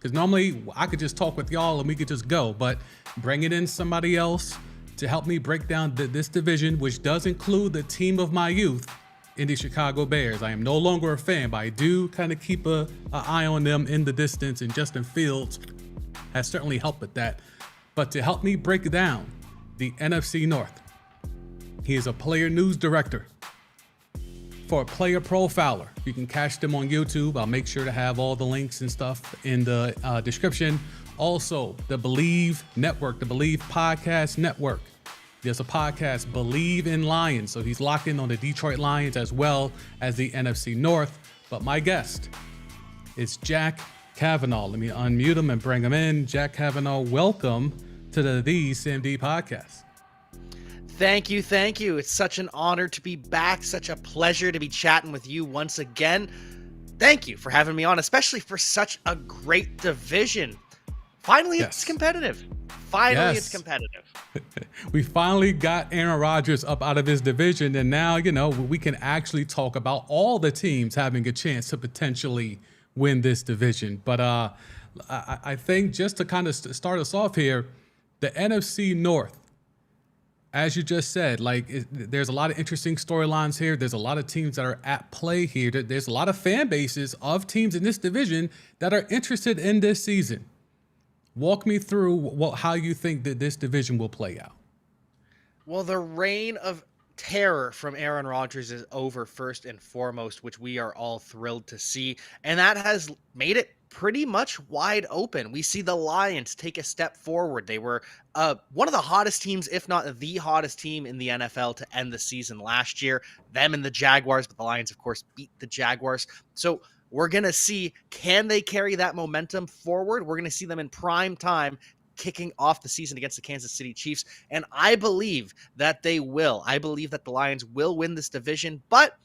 Because normally I could just talk with y'all and we could just go, but bringing in somebody else to help me break down this division, which does include the team of my youth in the Chicago Bears. I am no longer a fan, but I do kind of keep an eye on them in the distance, and Justin Fields has certainly helped with that. But to help me break down the NFC North, he is a player news director for Player Profiler. You can catch them on YouTube. I'll make sure to have all the links and stuff in the description. Also, the Believe Network, the Believe Podcast Network. There's a podcast, Believe in Lions. So he's locked in on the Detroit Lions as well as the NFC North. But my guest is Jack Kavanaugh. Let me unmute him and bring him in. Jack Kavanaugh, welcome to the CMD podcast. Thank you. It's such an honor to be back. Such a pleasure to be chatting with you once again. Thank you for having me on, especially for such a great division. Finally, It's competitive. It's competitive. We finally got Aaron Rodgers up out of his division, and now, we can actually talk about all the teams having a chance to potentially win this division. But I think just to kind of start us off here, the NFC North, as you just said, there's a lot of interesting storylines here. There's a lot of teams that are at play here. There's a lot of fan bases of teams in this division that are interested in this season. Walk me through how you think that this division will play out. Well, the reign of terror from Aaron Rodgers is over, first and foremost, which we are all thrilled to see. And that has made it pretty much wide open. We see the Lions take a step forward. They were one of the hottest teams, if not the hottest team in the NFL to end the season last year. Them and the Jaguars, but the Lions, of course, beat the Jaguars. So we're going to see, can they carry that momentum forward? We're going to see them in prime time kicking off the season against the Kansas City Chiefs. And I believe that they will. I believe that the Lions will win this division, but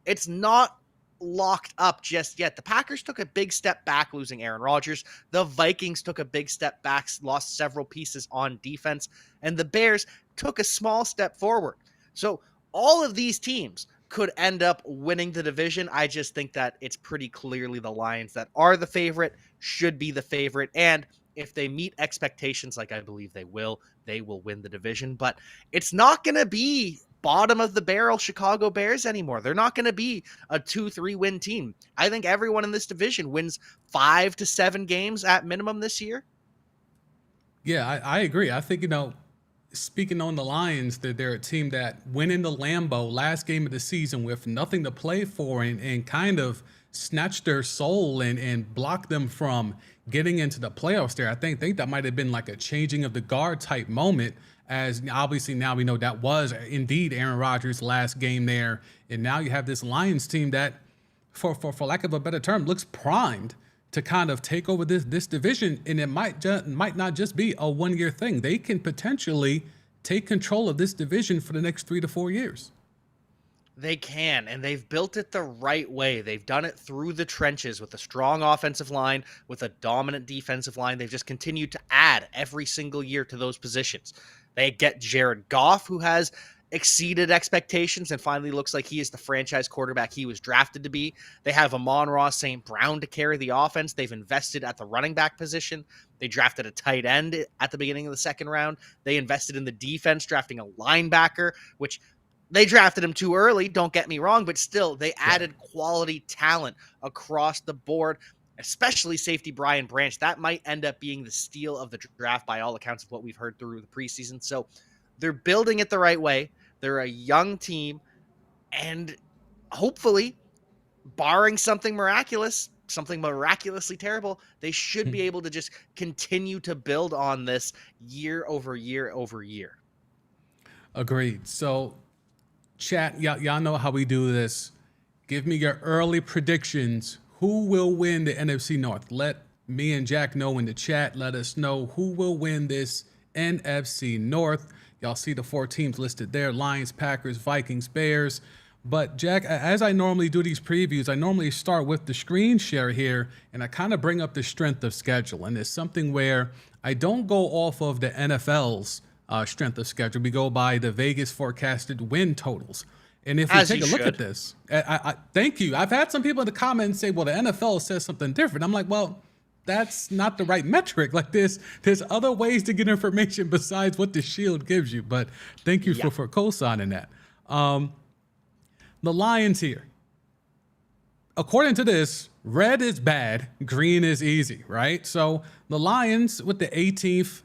it's not locked up just yet. The Packers took a big step back, losing Aaron Rodgers. The Vikings took a big step back, lost several pieces on defense. And the Bears took a small step forward. So all of these teams could end up winning the division. I just think that it's pretty clearly the Lions that are the favorite, should be the favorite. And if they meet expectations, like I believe they will win the division. But it's not going to be bottom of the barrel Chicago Bears anymore. They're not going to be a 2-3 win team. I think everyone in this division wins 5 to 7 games at minimum this year. Yeah, I agree. I think, speaking on the Lions, that they're a team that went into Lambeau last game of the season with nothing to play for and kind of snatched their soul and blocked them from getting into the playoffs there. I think that might have been like a changing of the guard type moment, as obviously now we know that was indeed Aaron Rodgers' last game there. And now you have this Lions team that, for lack of a better term, looks primed to kind of take over this division, and it might not just be a one-year thing. They can potentially take control of this division for the next 3 to 4 years. They can, and they've built it the right way. They've done it through the trenches with a strong offensive line, with a dominant defensive line. They've just continued to add every single year to those positions. They get Jared Goff, who has exceeded expectations and finally looks like he is the franchise quarterback he was drafted to be. They have Amon-Ra St. Brown to carry the offense. They've invested at the running back position. They drafted a tight end at the beginning of the second round. They invested in the defense, drafting a linebacker, which they drafted him too early, don't get me wrong, but still they added quality talent across the board, especially safety Brian Branch. That might end up being the steal of the draft by all accounts of what we've heard through the preseason. So they're building it the right way. They're a young team, and hopefully, barring something miraculously terrible, they should be able to just continue to build on this year over year over year. Agreed. So, chat, y'all know how we do this. Give me your early predictions. Who will win the NFC North? Let me and Jack know in the chat. Let us know who will win this NFC North. Y'all see the 4 teams listed there: Lions, Packers, Vikings, Bears. But Jack, as I normally do these previews, I normally start with the screen share here, and I kind of bring up the strength of schedule. And it's something where I don't go off of the NFL's strength of schedule. We go by the Vegas forecasted win totals. And if we take a look at this, I thank you. I've had some people in the comments say, well, the NFL says something different. I'm like, well, that's not the right metric. Like there's other ways to get information besides what the shield gives you. But thank you Yeah. for co-signing that. The Lions here. According to this, red is bad, green is easy, right? So the Lions with the 18th,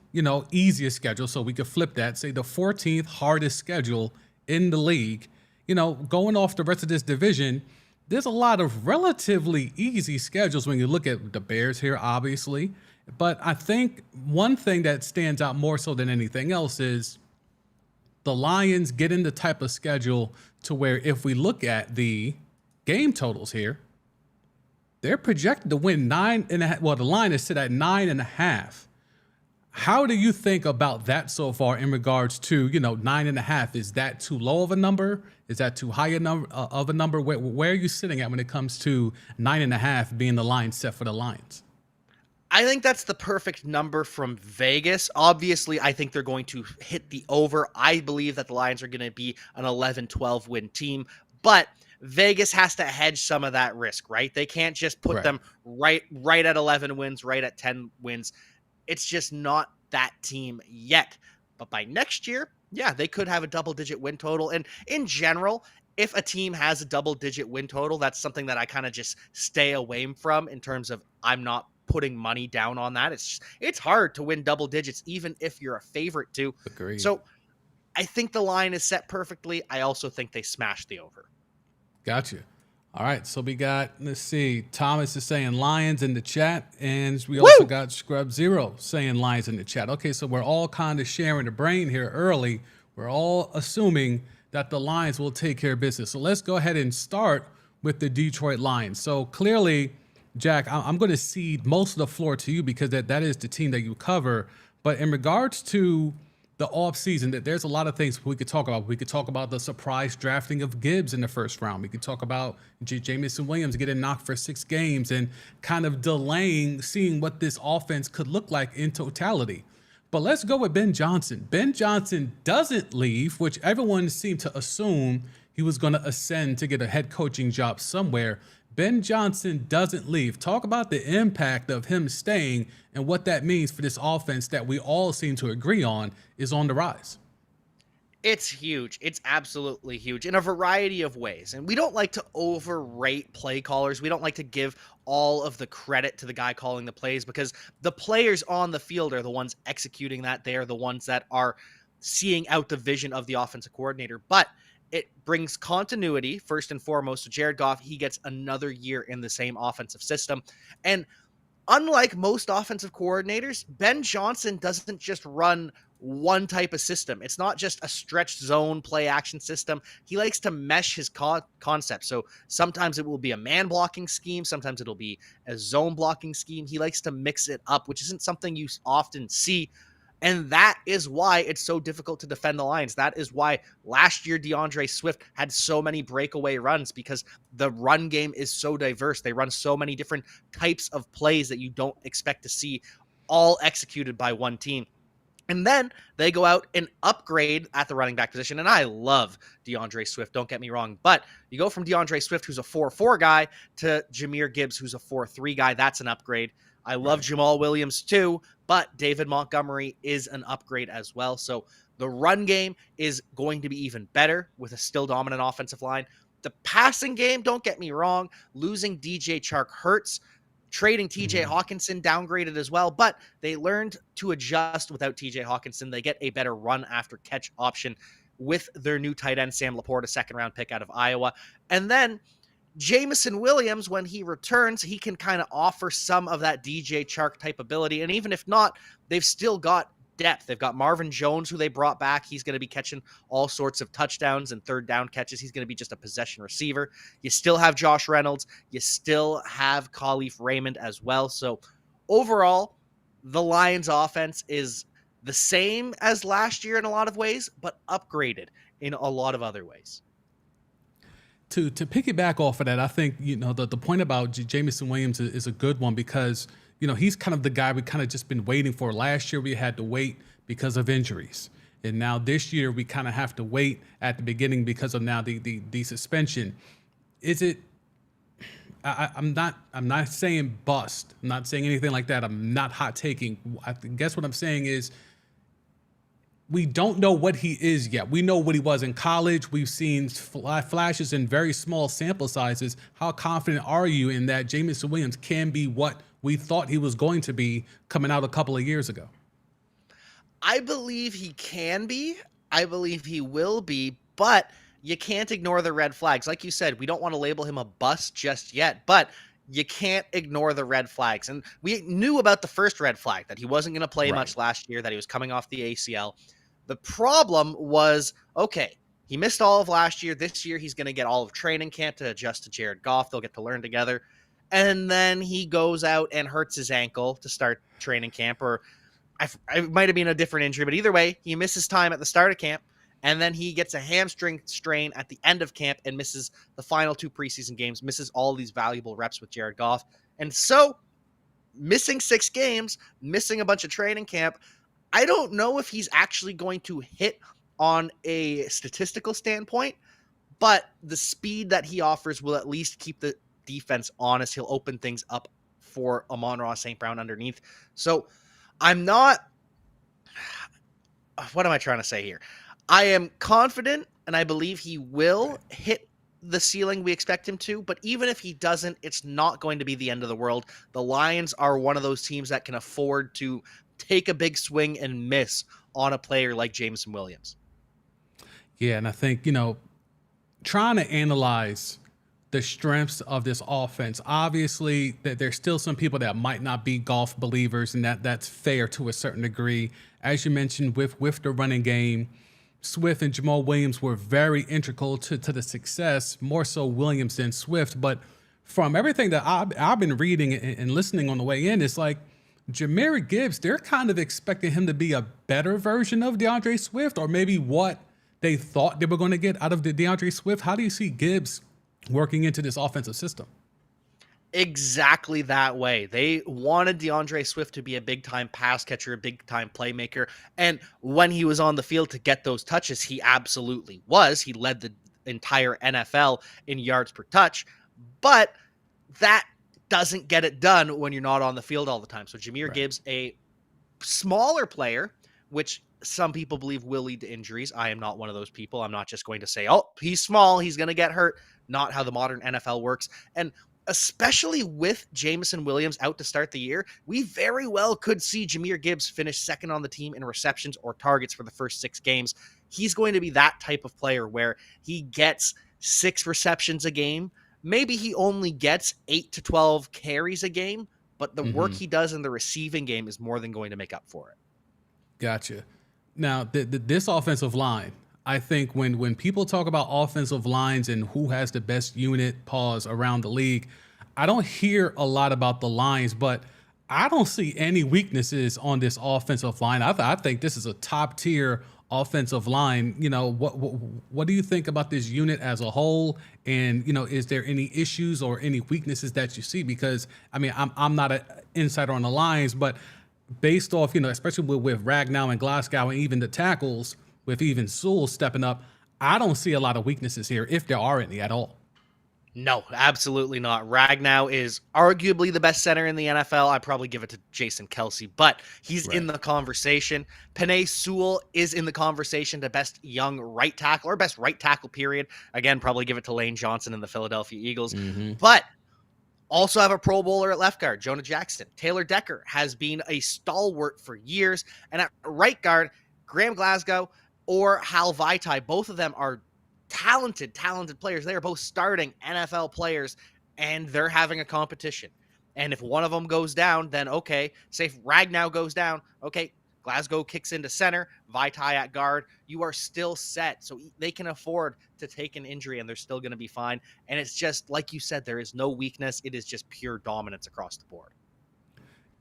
easiest schedule, so we could flip that, say the 14th hardest schedule in the league. Going off the rest of this division, there's a lot of relatively easy schedules when you look at the Bears here, obviously. But I think one thing that stands out more so than anything else is the Lions get in the type of schedule to where if we look at the game totals here, they're projected to win 9.5. Well, the line is set at 9.5. How do you think about that so far in regards to 9.5? Is that too low of a number? Is that too high of a number? Where are you sitting at when it comes to 9.5 being the line set for the Lions? I think that's the perfect number from Vegas. Obviously, I think they're going to hit the over. I believe that the Lions are going to be an 11-12 win team, but Vegas has to hedge some of that risk, right? They can't just put them right at 11 wins, right at 10 wins. It's just not that team yet. But by next year, yeah, they could have a double-digit win total. And in general, if a team has a double-digit win total, that's something that I kind of just stay away from in terms of I'm not putting money down on that. It's hard to win double digits, even if you're a favorite to. Agreed. So I think the line is set perfectly. I also think they smashed the over. Gotcha. All right, so we got, let's see, Thomas is saying Lions in the chat, and we also got Scrub Zero saying Lions in the chat. Okay, so we're all kind of sharing the brain here early. We're all assuming that the Lions will take care of business. So let's go ahead and start with the Detroit Lions. So clearly, Jack, I'm going to cede most of the floor to you because that is the team that you cover. But in regards to the offseason, that there's a lot of things we could talk about. We could talk about the surprise drafting of Gibbs in the first round. We could talk about Jamison Williams getting knocked for 6 games and kind of delaying seeing what this offense could look like in totality. But let's go with Ben Johnson. Ben Johnson doesn't leave, which everyone seemed to assume he was going to ascend to get a head coaching job somewhere. Ben Johnson doesn't leave. Talk about the impact of him staying and what that means for this offense that we all seem to agree on is on the rise. It's huge. It's absolutely huge in a variety of ways. And we don't like to overrate play callers. We don't like to give all of the credit to the guy calling the plays because the players on the field are the ones executing that. They are the ones that are seeing out the vision of the offensive coordinator. But it brings continuity, first and foremost. So Jared Goff, he gets another year in the same offensive system. And unlike most offensive coordinators, Ben Johnson doesn't just run one type of system. It's not just a stretched zone play action system. He likes to mesh his concept. So sometimes it will be a man blocking scheme. Sometimes it'll be a zone blocking scheme. He likes to mix it up, which isn't something you often see. And that is why it's so difficult to defend the Lions. That is why last year DeAndre Swift had so many breakaway runs because the run game is so diverse. They run so many different types of plays that you don't expect to see all executed by one team. And then they go out and upgrade at the running back position. And I love DeAndre Swift, don't get me wrong. But you go from DeAndre Swift, who's a 4-4 guy, to Jahmyr Gibbs, who's a 4-3 guy. That's an upgrade. I love Jamal Williams too, but David Montgomery is an upgrade as well. So the run game is going to be even better with a still dominant offensive line. The passing game, don't get me wrong, losing DJ Chark hurts. Trading TJ Hawkinson downgraded as well, but they learned to adjust without TJ Hawkinson. They get a better run after catch option with their new tight end, Sam Laporte, a 2nd-round pick out of Iowa. And then Jamison Williams, when he returns, he can kind of offer some of that DJ Chark type ability. And even if not, they've still got depth. They've got Marvin Jones, who they brought back. He's going to be catching all sorts of touchdowns and 3rd down catches. He's going to be just a possession receiver. You still have Josh Reynolds. You still have Khalif Raymond as well. So overall, the Lions offense is the same as last year in a lot of ways, but upgraded in a lot of other ways. To piggyback off of that, I think, the point about Jamison Williams is a good one because, he's kind of the guy we kind of just been waiting for. Last year, we had to wait because of injuries. And now this year, we kind of have to wait at the beginning because of now the suspension. I'm not saying bust. I'm not saying anything like that. I'm not hot taking. I guess what I'm saying is we don't know what he is yet. We know what he was in college. We've seen flashes in very small sample sizes. How confident are you in that Jameson Williams can be what we thought he was going to be coming out a couple of years ago? I believe he can be. I believe he will be, but you can't ignore the red flags. Like you said, we don't want to label him a bust just yet, but you can't ignore the red flags. And we knew about the first red flag, that he wasn't going to play much last year, that he was coming off the ACL. The problem was, okay, he missed all of last year. This year, he's going to get all of training camp to adjust to Jared Goff. They'll get to learn together. And then he goes out and hurts his ankle to start training camp, or it might have been a different injury, but either way, he misses time at the start of camp, and then he gets a hamstring strain at the end of camp and misses the final 2 preseason games, misses all these valuable reps with Jared Goff. And so, missing 6 games, missing a bunch of training camp, I don't know if he's actually going to hit on a statistical standpoint, but the speed that he offers will at least keep the defense honest. He'll open things up for Amon-Ra St. Brown underneath. So, I'm not, what am I trying to say here? I am confident and I believe he will hit the ceiling we expect him to, but even if he doesn't, it's not going to be the end of the world. The Lions are one of those teams that can afford to take a big swing and miss on a player like Jameson Williams. Yeah, and I think, trying to analyze the strengths of this offense. Obviously, that there's still some people that might not be golf believers, and that's fair to a certain degree. As you mentioned, with the running game, Swift and Jamal Williams were very integral to the success, more so Williams than Swift. But from everything that I've been reading and listening on the way in, it's like Jahmyr Gibbs, they're kind of expecting him to be a better version of DeAndre Swift, or maybe what they thought they were going to get out of the DeAndre Swift. How do you see Gibbs working into this offensive system? Exactly that way. They wanted DeAndre Swift to be a big-time pass catcher, a big-time playmaker, and when he was on the field to get those touches, he absolutely was. He led the entire NFL in yards per touch, but that doesn't get it done when you're not on the field all the time. So Jahmyr Gibbs, a smaller player, which some people believe will lead to injuries. I am not one of those people. I'm not just going to say, oh, he's small, he's going to get hurt. Not how the modern NFL works. And especially with Jameson Williams out to start the year, we very well could see Jahmyr Gibbs finish second on the team in receptions or targets for the first 6 games. He's going to be that type of player where he gets 6 receptions a game. Maybe he only gets 8 to 12 carries a game, but the work he does in the receiving game is more than going to make up for it. Gotcha. Now, this offensive line, I think when people talk about offensive lines and who has the best unit around the league, I don't hear a lot about the lines, but I don't see any weaknesses on this offensive line. I think this is a top tier offensive line. What do you think about this unit as a whole? And, is there any issues or any weaknesses that you see? Because, I mean, I'm not an insider on the lines, but based off, especially with Ragnow and Glasgow and even the tackles, with even Sewell stepping up, I don't see a lot of weaknesses here, if there are any at all. No, absolutely not. Ragnow is arguably the best center in the NFL. I'd probably give it to Jason Kelce, but he's in the conversation. Penei Sewell is in the conversation to best young right tackle, or best right tackle, period. Again, probably give it to Lane Johnson and the Philadelphia Eagles. But also have a Pro Bowler at left guard, Jonah Jackson. Taylor Decker has been a stalwart for years. And at right guard, Graham Glasgow or Hal Vaitai, both of them are talented players. They are both starting NFL players, and they're having a competition. And if one of them goes down, then okay, say if Ragnow goes down, okay, Glasgow kicks into center, Vaitai at guard, you are still set. So they can afford to take an injury and they're still going to be fine. And it's just, like you said, there is no weakness. It is just pure dominance across the board.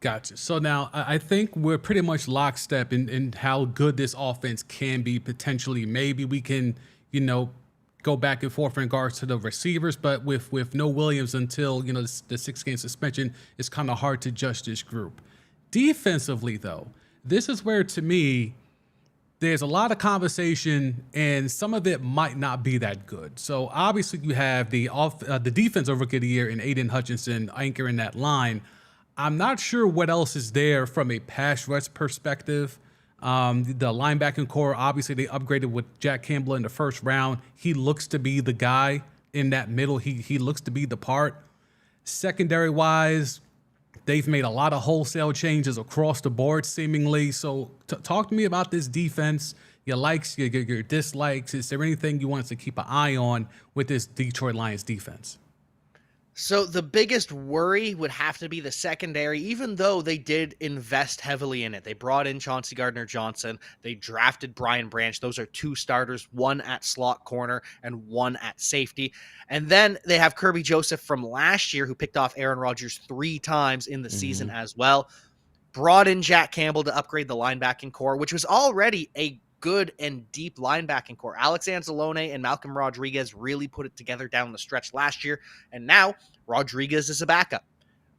Gotcha. So now I think we're pretty much lockstep in how good this offense can be potentially. Maybe we can, go back and forth in regards to the receivers, but with no Williams until, the 6-game suspension, it's kind of hard to judge this group. Defensively, though, this is where, to me, there's a lot of conversation, and some of it might not be that good. So obviously, you have the defensive rookie of the year in Aiden Hutchinson anchoring that line. I'm not sure what else is there from a pass rush perspective. The linebacking core, obviously, they upgraded with Jack Campbell in the first round. He looks to be the guy in that middle. He looks to be the part. Secondary wise, they've made a lot of wholesale changes across the board, seemingly. So talk to me about this defense, your likes, your dislikes. Is there anything you want us to keep an eye on with this Detroit Lions defense? So the biggest worry would have to be the secondary, even though they did invest heavily in it. They brought in Chauncey Gardner-Johnson. They drafted Brian Branch. Those are two starters, one at slot corner and one at safety. And then they have Kirby Joseph from last year, who picked off Aaron Rodgers 3 times in the season as well. Brought in Jack Campbell to upgrade the linebacking core, which was already a good and deep linebacking core. Alex Anzalone and Malcolm Rodriguez really put it together down the stretch last year, and now Rodriguez is a backup.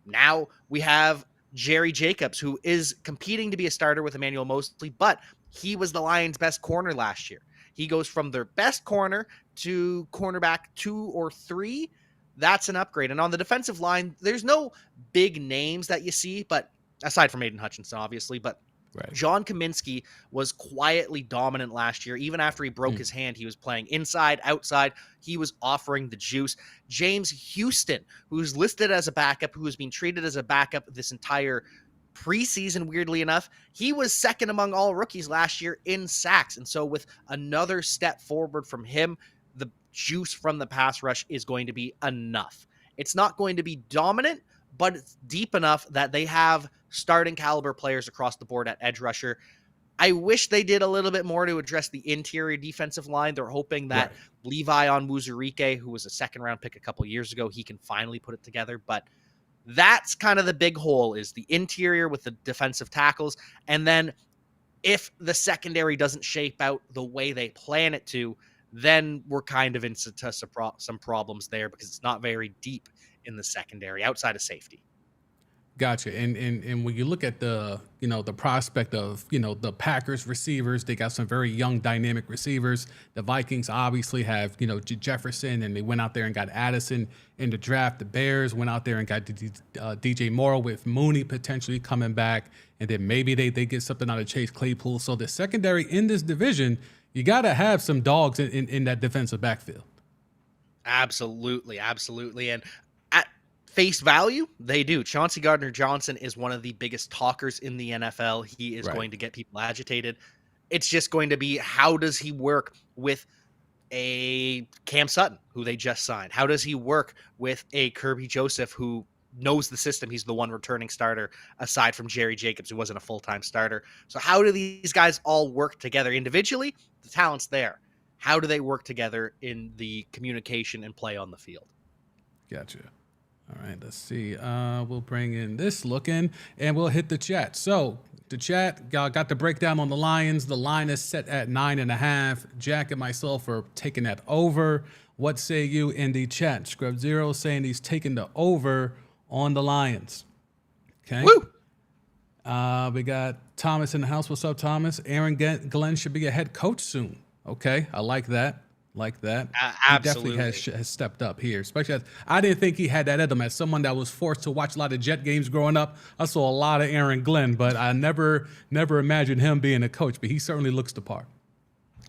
Now we have Jerry Jacobs, who is competing to be a starter with Emmanuel Mosley, but he was the Lions' best corner last year. He goes from their best corner to cornerback 2 or 3. That's an upgrade. And on the defensive line, there's no big names that you see, but aside from Aiden Hutchinson, obviously, but Right. John Kaminsky was quietly dominant last year. Even after he broke his hand, he was playing inside, outside. He was offering the juice. James Houston, who's listed as a backup, who has been treated as a backup this entire preseason, weirdly enough, he was second among all rookies last year in sacks. And so with another step forward from him, the juice from the pass rush is going to be enough. It's not going to be dominant, but it's deep enough that they have starting caliber players across the board at edge rusher. I wish they did a little bit more to address the interior defensive line. They're hoping that Levi Onwuzurike, who was a second-round pick a couple years ago, he can finally put it together. But that's kind of the big hole, is the interior with the defensive tackles. And then if the secondary doesn't shape out the way they plan it to, then we're kind of into some problems there, because it's not very deep in the secondary outside of safety. Gotcha. And when you look at the prospect of, the Packers receivers, they got some very young, dynamic receivers. The Vikings obviously have, Jefferson, and they went out there and got Addison in the draft. The Bears went out there and got DJ Moore, with Mooney potentially coming back. And then maybe they get something out of Chase Claypool. So the secondary in this division, you got to have some dogs in that defensive backfield. Absolutely. And at face value, they do. Chauncey Gardner-Johnson is one of the biggest talkers in the NFL. He is going to get people agitated. It's just going to be, how does he work with a Cam Sutton, who they just signed? How does he work with a Kirby Joseph, who knows the system? He's the one returning starter, aside from Jerry Jacobs, who wasn't a full-time starter. So how do these guys all work together individually? The talent's there. How do they work together in the communication and play on the field? Gotcha. All right, let's see. We'll bring in this looking, and we'll hit the chat. So the chat got the breakdown on the Lions. The line is set at 9.5. Jack and myself are taking that over. What say you in the chat? Scrub Zero saying he's taking the over on the Lions. Okay. Woo! We got Thomas in the house. What's up, Thomas? Aaron Glenn should be a head coach soon. Okay, I like that. He definitely has stepped up here, especially as I didn't think he had that in him. As someone that was forced to watch a lot of Jet games growing up, I saw a lot of Aaron Glenn, but I never imagined him being a coach. But he certainly looks the part.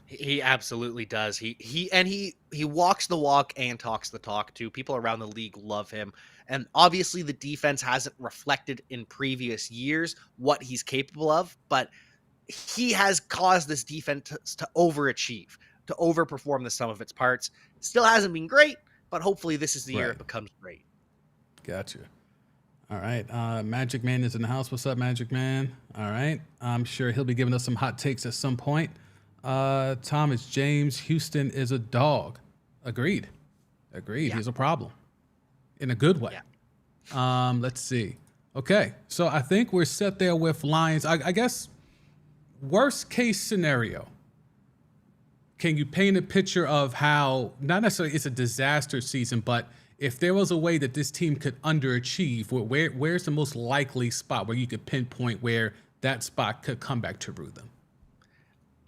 He absolutely does. He walks the walk and talks the talk too. People around the league love him. And obviously the defense hasn't reflected in previous years what he's capable of, but he has caused this defense to overachieve, to overperform the sum of its parts. Still hasn't been great, but hopefully this is the year it becomes great. Gotcha. All right. Magic Man is in the house. What's up, Magic Man? All right. I'm sure he'll be giving us some hot takes at some point. Thomas James, Houston is a dog. Agreed. Yeah. He's a problem in a good way. Yeah. Let's see. Okay. So I think we're set there with Lions. I guess worst case scenario. Can you paint a picture of how, not necessarily it's a disaster season, but if there was a way that this team could underachieve, where's the most likely spot where you could pinpoint where that spot could come back to rue them?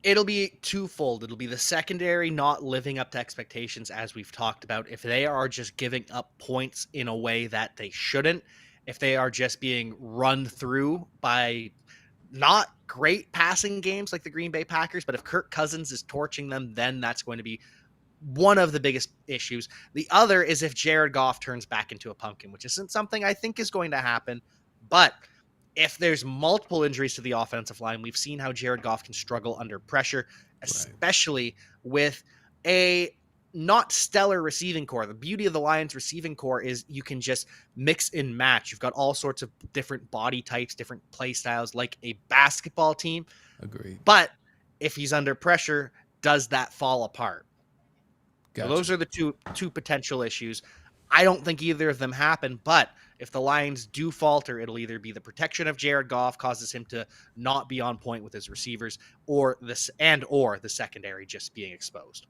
It'll be twofold. It'll be the secondary not living up to expectations, as we've talked about. If they are just giving up points in a way that they shouldn't, if they are just being run through by not great passing games like the Green Bay Packers, but if Kirk Cousins is torching them, then that's going to be one of the biggest issues. The other is if Jared Goff turns back into a pumpkin, which isn't something I think is going to happen. But if there's multiple injuries to the offensive line, we've seen how Jared Goff can struggle under pressure, Right. especially with a not stellar receiving core. The beauty of the Lions receiving core is you can just mix and match. You've got all sorts of different body types, different play styles, like a basketball team. Agreed. But if he's under pressure, does that fall apart? So Gotcha. those are the two potential issues. I don't think either of them happen, but if the Lions do falter, it'll either be the protection of Jared Goff causes him to not be on point with his receivers, or the secondary just being exposed.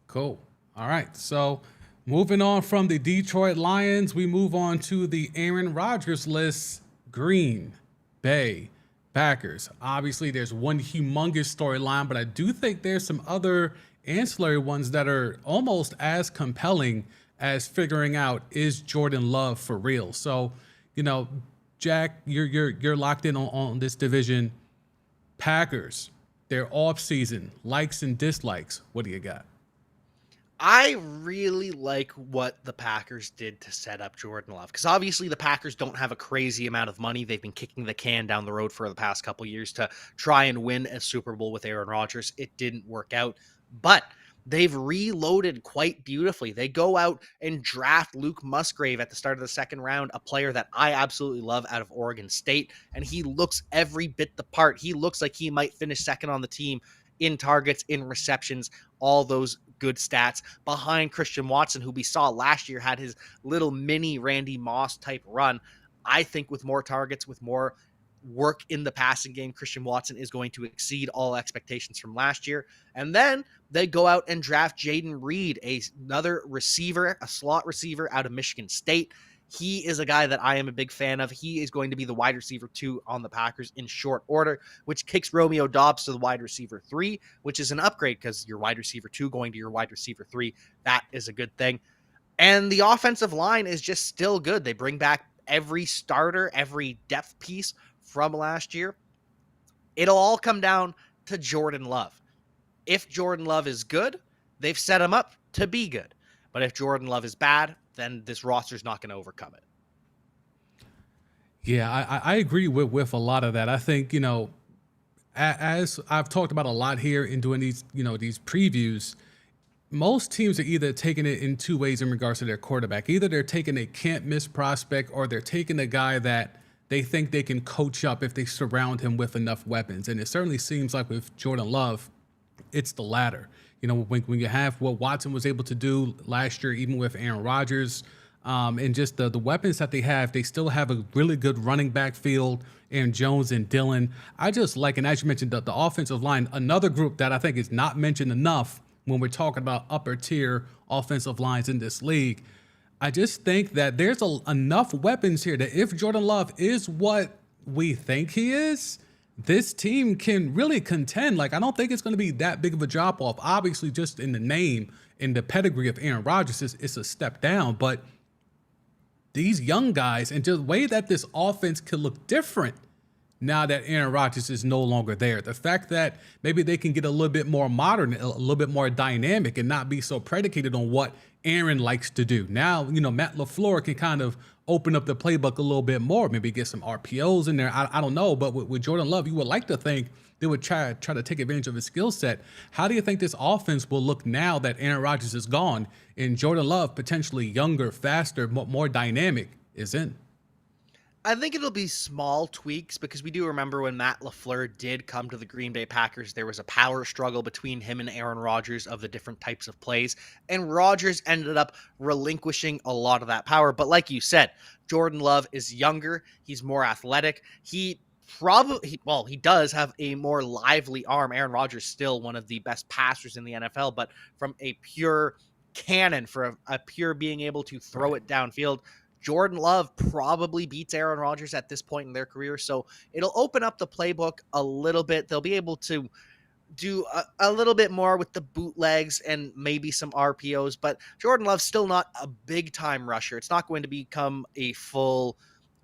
Cool. All right. So moving on from the Detroit Lions, we move on to the Aaron Rodgers list. Green Bay Packers. Obviously, there's one humongous storyline, but I do think there's some other ancillary ones that are almost as compelling as figuring out, is Jordan Love for real? So, Jack, you're locked in on this division. Packers, their off season likes and dislikes. What do you got? I really like what the Packers did to set up Jordan Love, because obviously the Packers don't have a crazy amount of money. They've been kicking the can down the road for the past couple years to try and win a Super Bowl with Aaron Rodgers. It didn't work out, but they've reloaded quite beautifully. They go out and draft Luke Musgrave at the start of the second round, a player that I absolutely love out of Oregon State, and he looks every bit the part. He looks like he might finish second on the team in targets, in receptions, all those good stats behind Christian Watson, who we saw last year had his little mini Randy Moss type run. I think with more targets, with more work in the passing game, Christian Watson is going to exceed all expectations from last year. And then they go out and draft Jaden Reed, another receiver, a slot receiver out of Michigan State. He is a guy that I am a big fan of. He is going to be the wide receiver 2 on the Packers in short order, which kicks Romeo Doubs to the wide receiver 3, which is an upgrade because your wide receiver 2 going to your wide receiver 3, that is a good thing. And the offensive line is just still good. They bring back every starter, every depth piece from last year. It'll all come down to Jordan Love. If Jordan Love is good, they've set him up to be good. But if Jordan Love is bad, then this roster's not going to overcome it. Yeah, I agree with a lot of that. I think, as I've talked about a lot here in doing these, these previews, most teams are either taking it in two ways in regards to their quarterback. Either they're taking a can't miss prospect, or they're taking a guy that they think they can coach up if they surround him with enough weapons. And it certainly seems like with Jordan Love, it's the latter. When you have what Watson was able to do last year, even with Aaron Rodgers, and just the weapons that they still have a really good running back field, Aaron Jones and Dillon. I just like, and as you mentioned, the offensive line, another group that I think is not mentioned enough when we're talking about upper tier offensive lines in this league. I just think that there's enough weapons here that if Jordan Love is what we think he is, this team can really contend. Like, I don't think it's going to be that big of a drop off. Obviously, just in the name, in the pedigree of Aaron Rodgers, it's a step down. But these young guys and just the way that this offense could look different now that Aaron Rodgers is no longer there. The fact that maybe they can get a little bit more modern, a little bit more dynamic, and not be so predicated on what Aaron likes to do. Now, Matt LaFleur can kind of open up the playbook a little bit more, maybe get some RPOs in there. I don't know, but with Jordan Love, you would like to think they would try to take advantage of his skill set. How do you think this offense will look now that Aaron Rodgers is gone and Jordan Love, potentially younger, faster, more dynamic, is in? I think it'll be small tweaks, because we do remember when Matt LaFleur did come to the Green Bay Packers, there was a power struggle between him and Aaron Rodgers of the different types of plays, and Rodgers ended up relinquishing a lot of that power. But like you said, Jordan Love is younger, he's more athletic, he does have a more lively arm. Aaron Rodgers still one of the best passers in the NFL, but from a pure cannon, for a pure being able to throw it downfield, Jordan Love probably beats Aaron Rodgers at this point in their career. So it'll open up the playbook a little bit. They'll be able to do a little bit more with the bootlegs and maybe some RPOs, but Jordan Love's still not a big time rusher. It's not going to become a full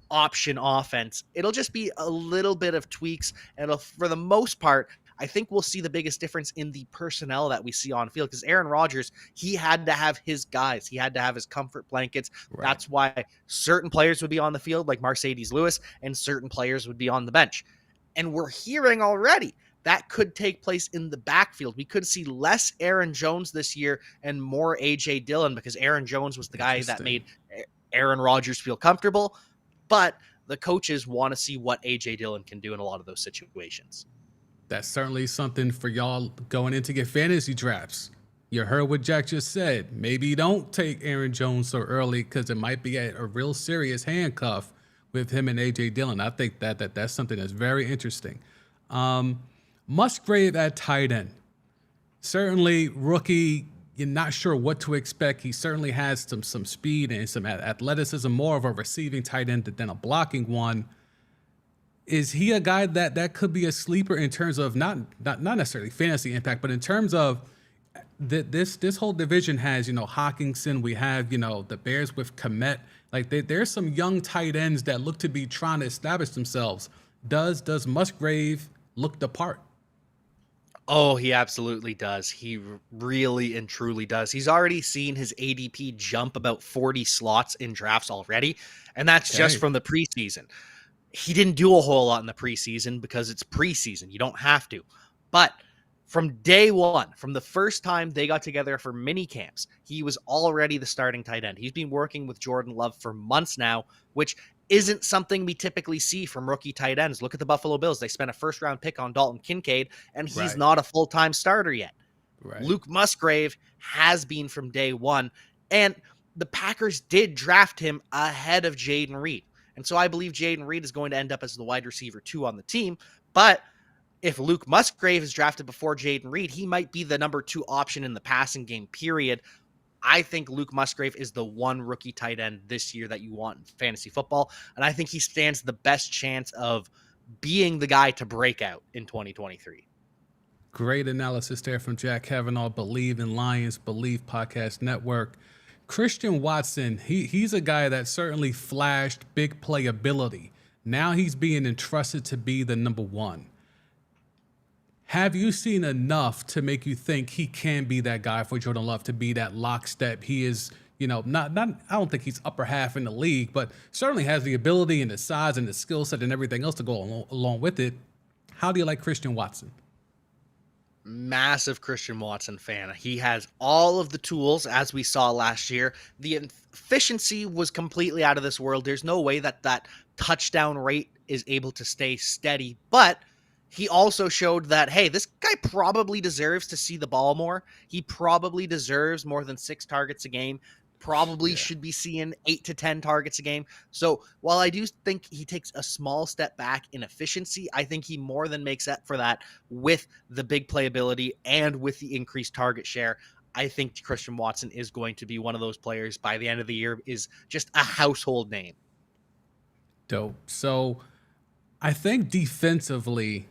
option offense. It'll just be a little bit of tweaks, and it'll, for the most part, I think we'll see the biggest difference in the personnel that we see on field, because Aaron Rodgers, he had to have his guys. He had to have his comfort blankets. Right. That's why certain players would be on the field, like Mercedes Lewis, and certain players would be on the bench. And we're hearing already that could take place in the backfield. We could see less Aaron Jones this year and more A.J. Dillon, because Aaron Jones was the guy that made Aaron Rodgers feel comfortable. But the coaches want to see what A.J. Dillon can do in a lot of those situations. That's certainly something for y'all going in to get fantasy drafts. You heard what Jack just said. Maybe you don't take Aaron Jones so early because it might be a real serious handcuff with him and A.J. Dillon. I think that's something that's very interesting. Musgrave at tight end. Certainly rookie, you're not sure what to expect. He certainly has some speed and some athleticism, more of a receiving tight end than a blocking one. Is he a guy that could be a sleeper in terms of not necessarily fantasy impact, but in terms of this whole division has, Hawkinson, we have, the Bears with Komet. Like there's some young tight ends that look to be trying to establish themselves. Does Musgrave look the part? Oh, he absolutely does. He really and truly does. He's already seen his ADP jump about 40 slots in drafts already, and that's just from the preseason. He didn't do a whole lot in the preseason because it's preseason. You don't have to. But from day one, from the first time they got together for mini camps, he was already the starting tight end. He's been working with Jordan Love for months now, which isn't something we typically see from rookie tight ends. Look at the Buffalo Bills. They spent a first-round pick on Dalton Kincaid, and he's not a full-time starter yet. Right. Luke Musgrave has been from day one, and the Packers did draft him ahead of Jayden Reed. And so I believe Jayden Reed is going to end up as the wide receiver 2 on the team. But if Luke Musgrave is drafted before Jayden Reed, he might be the number 2 option in the passing game, period. I think Luke Musgrave is the one rookie tight end this year that you want in fantasy football. And I think he stands the best chance of being the guy to break out in 2023. Great analysis there from Jack Kavanaugh, Believe in Lions, Believe Podcast Network. Christian Watson, he's a guy that certainly flashed big playability. Now he's being entrusted to be the number 1. Have you seen enough to make you think he can be that guy for Jordan Love, to be that lockstep? He is, not I don't think he's upper half in the league, but certainly has the ability and the size and the skill set and everything else to go along with it. How do you like Christian Watson? Massive Christian Watson fan. He has all of the tools, as we saw last year. The efficiency was completely out of this world. There's no way that touchdown rate is able to stay steady, but he also showed that, hey, this guy probably deserves to see the ball more. He probably deserves more than 6 targets a game. Probably should be seeing 8 to 10 targets a game. So while I do think he takes a small step back in efficiency, I think he more than makes up for that with the big playability and with the increased target share. I think Christian Watson is going to be one of those players by the end of the year, is just a household name. Dope. So I think defensively,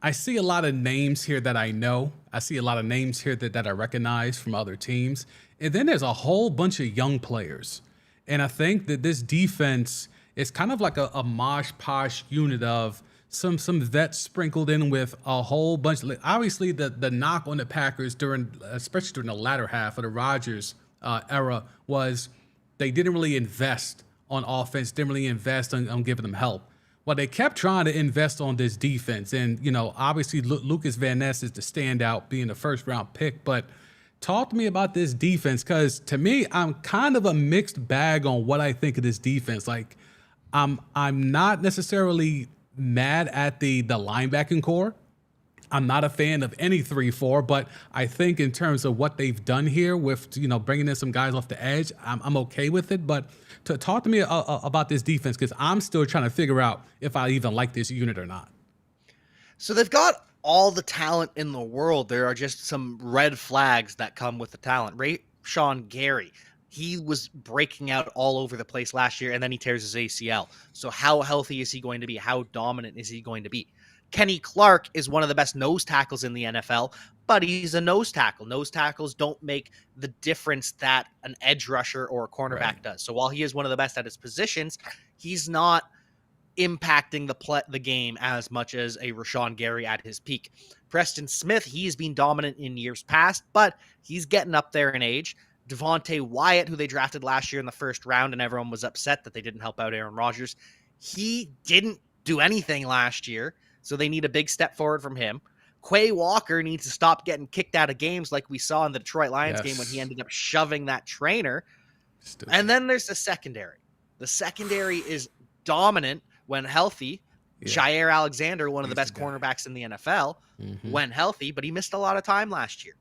I see a lot of names here that I know. I see a lot of names here that I recognize from other teams. And then there's a whole bunch of young players. And I think that this defense is kind of like a mosh-posh unit of some vets sprinkled in with a whole bunch. Obviously, the knock on the Packers especially during the latter half of the Rodgers era, was they didn't really invest on offense, didn't really invest on giving them help. Well, they kept trying to invest on this defense. And, obviously Lucas Van Ness is the standout, being the first-round pick. But talk to me about this defense, because to me, I'm kind of a mixed bag on what I think of this defense. Like, I'm not necessarily mad at the linebacking core. I'm not a fan of any 3-4, but I think in terms of what they've done here with, bringing in some guys off the edge, I'm okay with it. But to talk to me about this defense, because I'm still trying to figure out if I even like this unit or not. So they've got all the talent in the world. There are just some red flags that come with the talent. Rashawn Gary, he was breaking out all over the place last year, and then he tears his ACL. So how healthy is he going to be? How dominant is he going to be? Kenny Clark is one of the best nose tackles in the NFL, but he's a nose tackle. Nose tackles don't make the difference that an edge rusher or a cornerback does. So while he is one of the best at his positions, he's not impacting the game as much as a Rashawn Gary at his peak. Preston Smith, he's been dominant in years past, but he's getting up there in age. Devontae Wyatt, who they drafted last year in the first round, and everyone was upset that they didn't help out Aaron Rodgers. He didn't do anything last year, so they need a big step forward from him. Quay Walker needs to stop getting kicked out of games like we saw in the Detroit Lions game when he ended up shoving that trainer. Stupid. And then there's the secondary. The secondary is dominant when healthy. Jair Alexander, one of the best cornerbacks in the NFL, when healthy, but he missed a lot of time last year.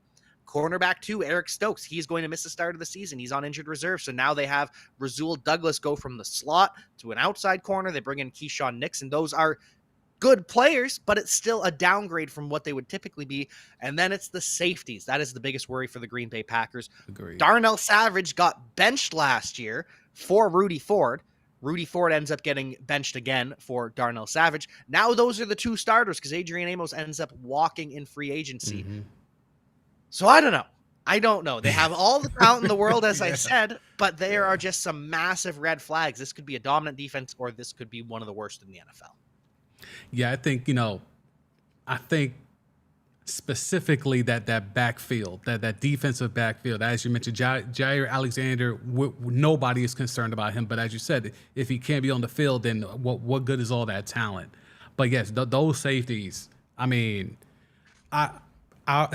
Cornerback 2, Eric Stokes, he's going to miss the start of the season. He's on injured reserve, so now they have Rasul Douglas go from the slot to an outside corner. They bring in Keyshawn Nixon. Those are good players, but it's still a downgrade from what they would typically be. And then it's the safeties. That is the biggest worry for the Green Bay Packers. Agreed. Darnell Savage got benched last year for Rudy Ford. Rudy Ford ends up getting benched again for Darnell Savage. Now those are the two starters because Adrian Amos ends up walking in free agency. So I don't know. I don't know. They have all the talent in the world, as I said, but there are just some massive red flags. This could be a dominant defense, or this could be one of the worst in the NFL. Yeah, I think specifically that backfield, that defensive backfield, as you mentioned, Jair Alexander, nobody is concerned about him. But as you said, if he can't be on the field, then what good is all that talent? But yes, those safeties, I mean, I'll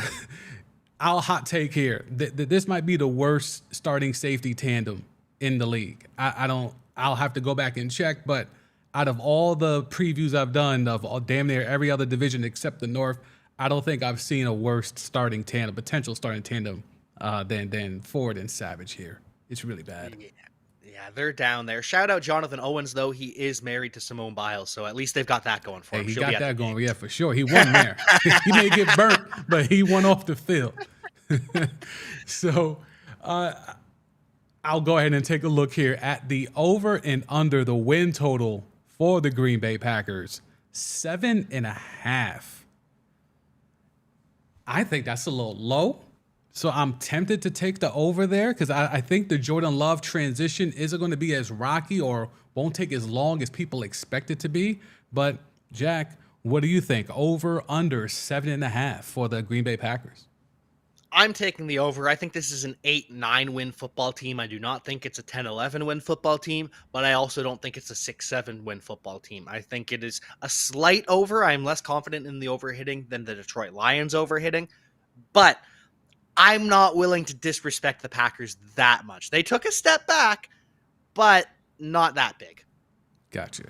hot take here. This might be the worst starting safety tandem in the league. I'll have to go back and check, but out of all the previews I've done of damn near every other division except the North, I don't think I've seen a worse potential starting tandem than Ford and Savage here. It's really bad. Yeah, they're down there. Shout out Jonathan Owens, though. He is married to Simone Biles, so at least they've got that going for him. He got that going, yeah, for sure. He won there. He may get burnt, but he won off the field. So I'll go ahead and take a look here at the over and under the win total for the Green Bay Packers. 7.5. I think that's a little low. So I'm tempted to take the over there because I think the Jordan Love transition isn't going to be as rocky or won't take as long as people expect it to be. But Jack, what do you think? Over, under 7.5 for the Green Bay Packers? I'm taking the over. I think this is an 8-9 win football team. I do not think it's a 10-11 win football team, but I also don't think it's a 6-7 win football team. I think it is a slight over. I'm less confident in the over hitting than the Detroit Lions over hitting, but I'm not willing to disrespect the Packers that much. They took a step back, but not that big. Gotcha.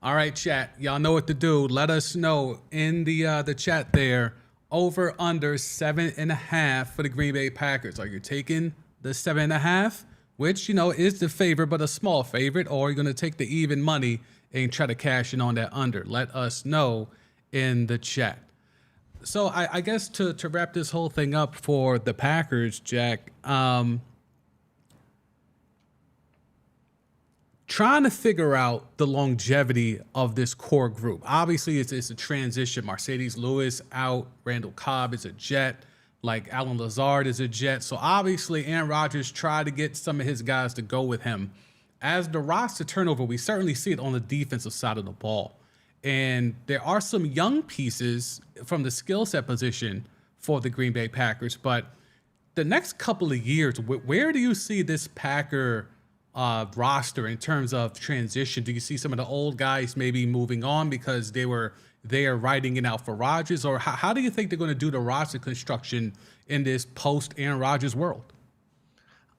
All right, chat. Y'all know what to do. Let us know in the chat there. Over, under 7.5 for the Green Bay Packers. Are you taking the 7.5, which, is the favorite, but a small favorite, or are you going to take the even money and try to cash in on that under? Let us know in the chat. So I guess to wrap this whole thing up for the Packers, Jack, trying to figure out the longevity of this core group. Obviously, it's a transition. Mercedes Lewis out. Randall Cobb is a Jet. Like Alan Lazard is a Jet. So obviously, Aaron Rodgers tried to get some of his guys to go with him. As the roster turnover, we certainly see it on the defensive side of the ball. And there are some young pieces from the skill set position for the Green Bay Packers. But the next couple of years, where do you see this Packer roster in terms of transition? Do you see some of the old guys maybe moving on because they are riding it out for Rodgers? Or how do you think they're going to do the roster construction in this post-Aaron Rodgers world?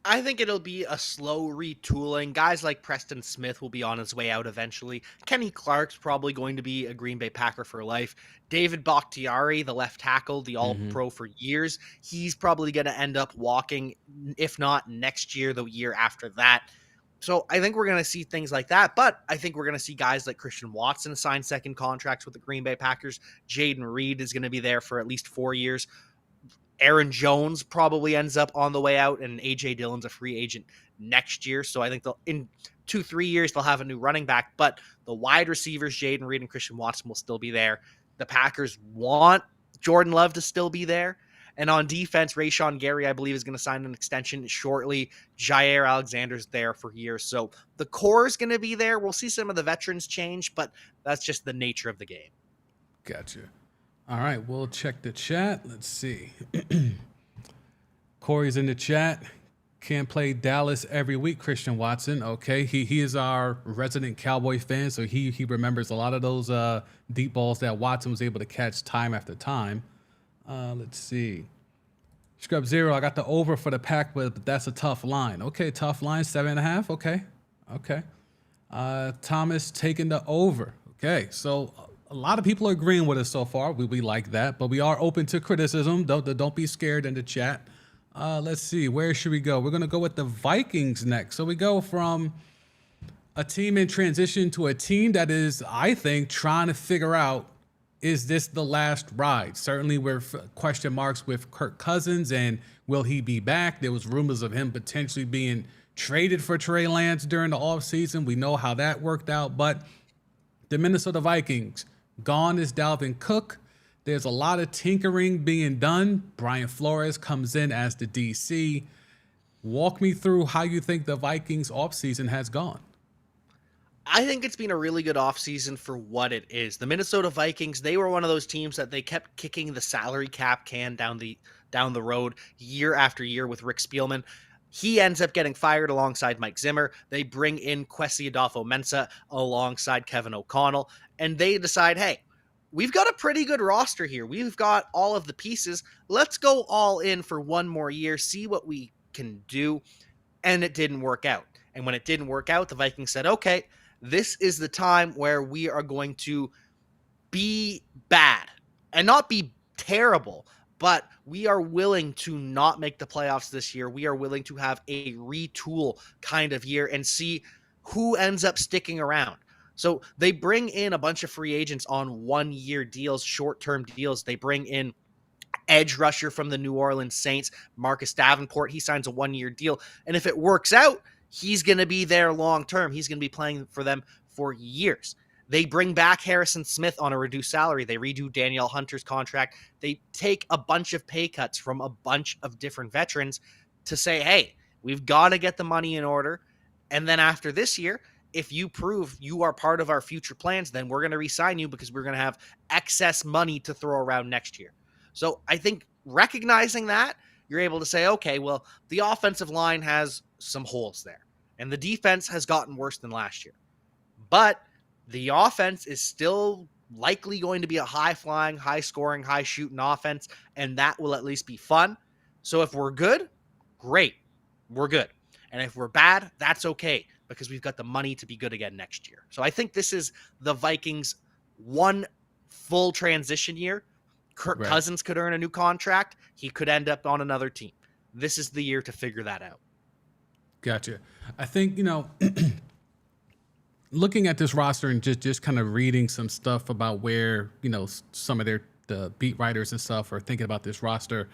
I think it'll be a slow retooling. Guys like Preston Smith will be on his way out eventually. Kenny Clark's probably going to be a Green Bay Packer for life. David Bakhtiari, the left tackle, the all-pro for years, he's probably going to end up walking, if not next year, the year after that. So I think we're going to see things like that, but I think we're going to see guys like Christian Watson sign second contracts with the Green Bay Packers. Jaden Reed is going to be there for at least 4 years. Aaron Jones probably ends up on the way out, and AJ Dillon's a free agent next year. So I think they'll in 2-3 years they'll have a new running back. But the wide receivers, Jaden Reed and Christian Watson, will still be there. The Packers want Jordan Love to still be there. And on defense, Rashawn Gary, I believe, is going to sign an extension shortly. Jair Alexander's there for years. So the core is going to be there. We'll see some of the veterans change, but that's just the nature of the game. Gotcha. All right, we'll check the chat. Let's see. Corey's in the chat. Can't play Dallas every week, Christian Watson. Okay, he is our resident Cowboy fan, so he remembers a lot of those deep balls that Watson was able to catch time after time. Let's see. Scrub Zero, I got the over for the pack, but that's a tough line. Okay, tough line, 7.5. Okay. Thomas taking the over. Okay, so a lot of people are agreeing with us so far. We like that, but we are open to criticism. Don't be scared in the chat. Let's see, where should we go? We're gonna go with the Vikings next. So we go from a team in transition to a team that is, I think, trying to figure out, is this the last ride? Certainly with question marks with Kirk Cousins and will he be back? There was rumors of him potentially being traded for Trey Lance during the offseason. We know how that worked out, but the Minnesota Vikings, gone is Dalvin Cook. There's a lot of tinkering being done. Brian Flores comes in as the DC. Walk me through how you think the Vikings offseason has gone. I think it's been a really good offseason for what it is. The Minnesota Vikings, they were one of those teams that they kept kicking the salary cap can down the road year after year with Rick Spielman. He ends up getting fired alongside Mike Zimmer. They bring in Kwesi Adolfo-Mensah alongside Kevin O'Connell, and they decide, hey, we've got a pretty good roster here. We've got all of the pieces. Let's go all in for one more year, see what we can do. And it didn't work out. And when it didn't work out, the Vikings said, okay, this is the time where we are going to be bad and not be terrible, but we are willing to not make the playoffs this year. We are willing to have a retool kind of year and see who ends up sticking around. So they bring in a bunch of free agents on 1-year deals, short-term deals. They bring in edge rusher from the New Orleans Saints, Marcus Davenport. He signs a 1-year deal. And if it works out, he's going to be there long-term. He's going to be playing for them for years. They bring back Harrison Smith on a reduced salary. They redo Danielle Hunter's contract. They take a bunch of pay cuts from a bunch of different veterans to say, hey, we've got to get the money in order. And then after this year, if you prove you are part of our future plans, then we're going to re-sign you because we're going to have excess money to throw around next year. So I think recognizing that, you're able to say, okay, well, the offensive line has some holes there, and the defense has gotten worse than last year. But the offense is still likely going to be a high-flying, high-scoring, high-shooting offense, and that will at least be fun. So if we're good, great. We're good. And if we're bad, that's okay, because we've got the money to be good again next year. So I think this is the Vikings' one full transition year. Kirk Cousins could earn a new contract. He could end up on another team. This is the year to figure that out. Gotcha. I think, looking at this roster and just kind of reading some stuff about where, some of the beat writers and stuff are thinking about this roster,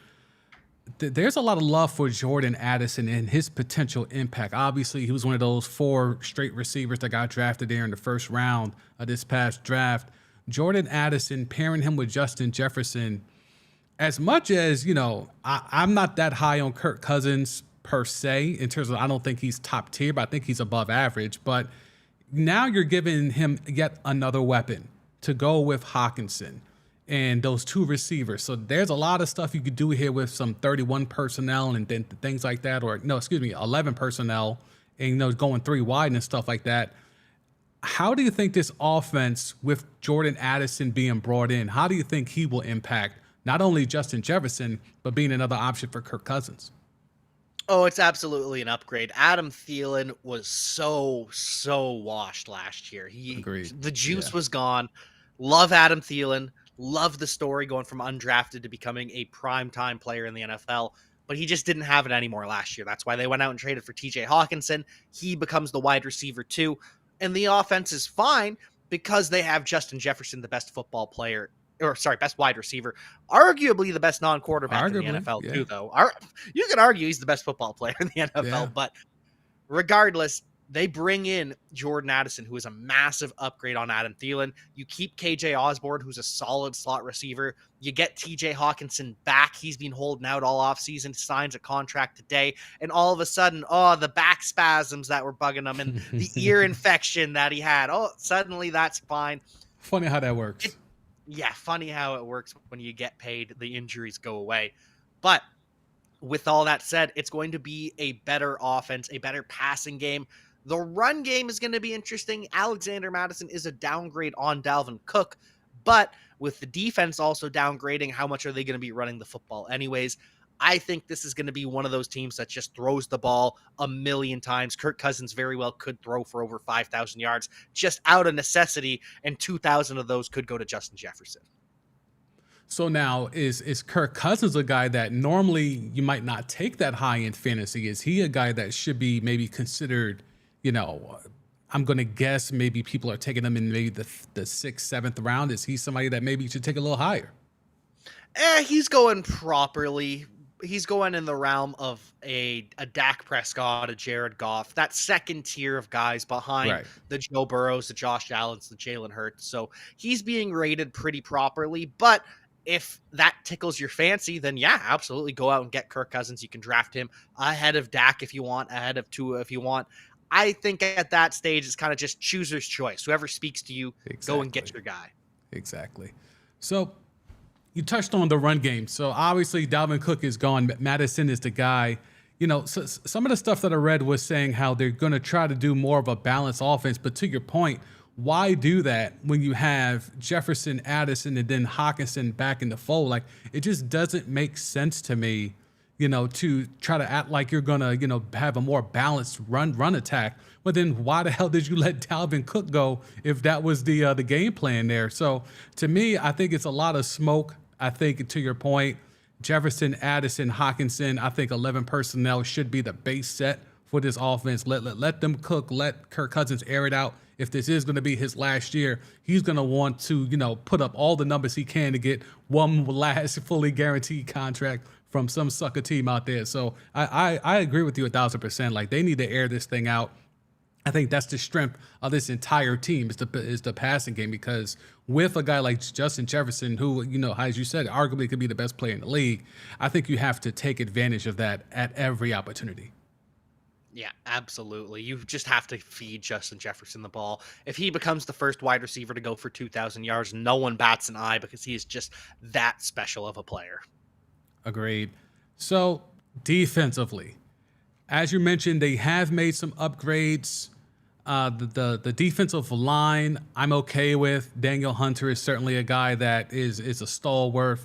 there's a lot of love for Jordan Addison and his potential impact. Obviously, he was one of those 4 straight receivers that got drafted there in the first round of this past draft. Jordan Addison, pairing him with Justin Jefferson, as much as, I'm not that high on Kirk Cousins per se, in terms of, I don't think he's top tier, but I think he's above average. But now you're giving him yet another weapon to go with Hawkinson and those 2 receivers. So there's a lot of stuff you could do here with some 31 personnel and then things like that, or 11 personnel and, going 3 wide and stuff like that. How do you think this offense, with Jordan Addison being brought in, how do you think he will impact not only Justin Jefferson, but being another option for Kirk Cousins? Oh, it's absolutely an upgrade. Adam Thielen was so washed last year. Agreed. The juice was gone. Love Adam Thielen. Love the story going from undrafted to becoming a primetime player in the NFL. But he just didn't have it anymore last year. That's why they went out and traded for TJ Hawkinson. He becomes the wide receiver too. And the offense is fine because they have Justin Jefferson, the best football player best wide receiver, arguably the best non-quarterback in the Arguably, NFL yeah, too, though. You can argue he's the best football player in the NFL, yeah. but regardless, they bring in Jordan Addison, who is a massive upgrade on Adam Thielen. You keep KJ Osborne, who's a solid slot receiver. You get TJ Hawkinson back. He's been holding out all offseason, signs a contract today. And all of a sudden, the back spasms that were bugging him and the ear infection that he had, suddenly that's fine. Funny how that works. Yeah, funny how it works when you get paid, the injuries go away. But with all that said, it's going to be a better offense, a better passing game. The run game is going to be interesting. Alexander Madison is a downgrade on Dalvin Cook, but with the defense also downgrading, how much are they going to be running the football anyways? I think this is going to be one of those teams that just throws the ball a million times. Kirk Cousins very well could throw for over 5,000 yards just out of necessity, and 2,000 of those could go to Justin Jefferson. So now, is Kirk Cousins a guy that normally you might not take that high in fantasy? Is he a guy that should be maybe considered, I'm going to guess maybe people are taking him in maybe the 6th, 7th round. Is he somebody that maybe you should take a little higher? He's going properly. He's going in the realm of a Dak Prescott, a Jared Goff, that second tier of guys behind the Joe Burrows, the Josh Allens, the Jalen Hurts. So he's being rated pretty properly. But if that tickles your fancy, then yeah, absolutely go out and get Kirk Cousins. You can draft him ahead of Dak if you want, ahead of Tua if you want. I think at that stage, it's kind of just chooser's choice. Whoever speaks to you, go and get your guy. Exactly. So you touched on the run game. So obviously Dalvin Cook is gone. Madison is the guy. So some of the stuff that I read was saying how they're going to try to do more of a balanced offense. But to your point, why do that when you have Jefferson, Addison, and then Hawkinson back in the fold? Like, it just doesn't make sense to me, to try to act like you're going to, have a more balanced run attack. But then why the hell did you let Dalvin Cook go if that was the game plan there? So to me, I think it's a lot of smoke. I think, to your point, Jefferson, Addison, Hawkinson, I think 11 personnel should be the base set for this offense. Let them cook. Let Kirk Cousins air it out. If this is going to be his last year, he's going to want to, put up all the numbers he can to get one last fully guaranteed contract from some sucker team out there. So I agree with you 1,000%. Like, they need to air this thing out. I think that's the strength of this entire team is the passing game, because with a guy like Justin Jefferson, who, as you said, arguably could be the best player in the league, I think you have to take advantage of that at every opportunity. Yeah, absolutely. You just have to feed Justin Jefferson the ball. If he becomes the first wide receiver to go for 2,000 yards, no one bats an eye, because he is just that special of a player. Agreed. So defensively, as you mentioned, they have made some upgrades. The defensive line, I'm okay with. Daniel Hunter is certainly a guy that is a stalwart.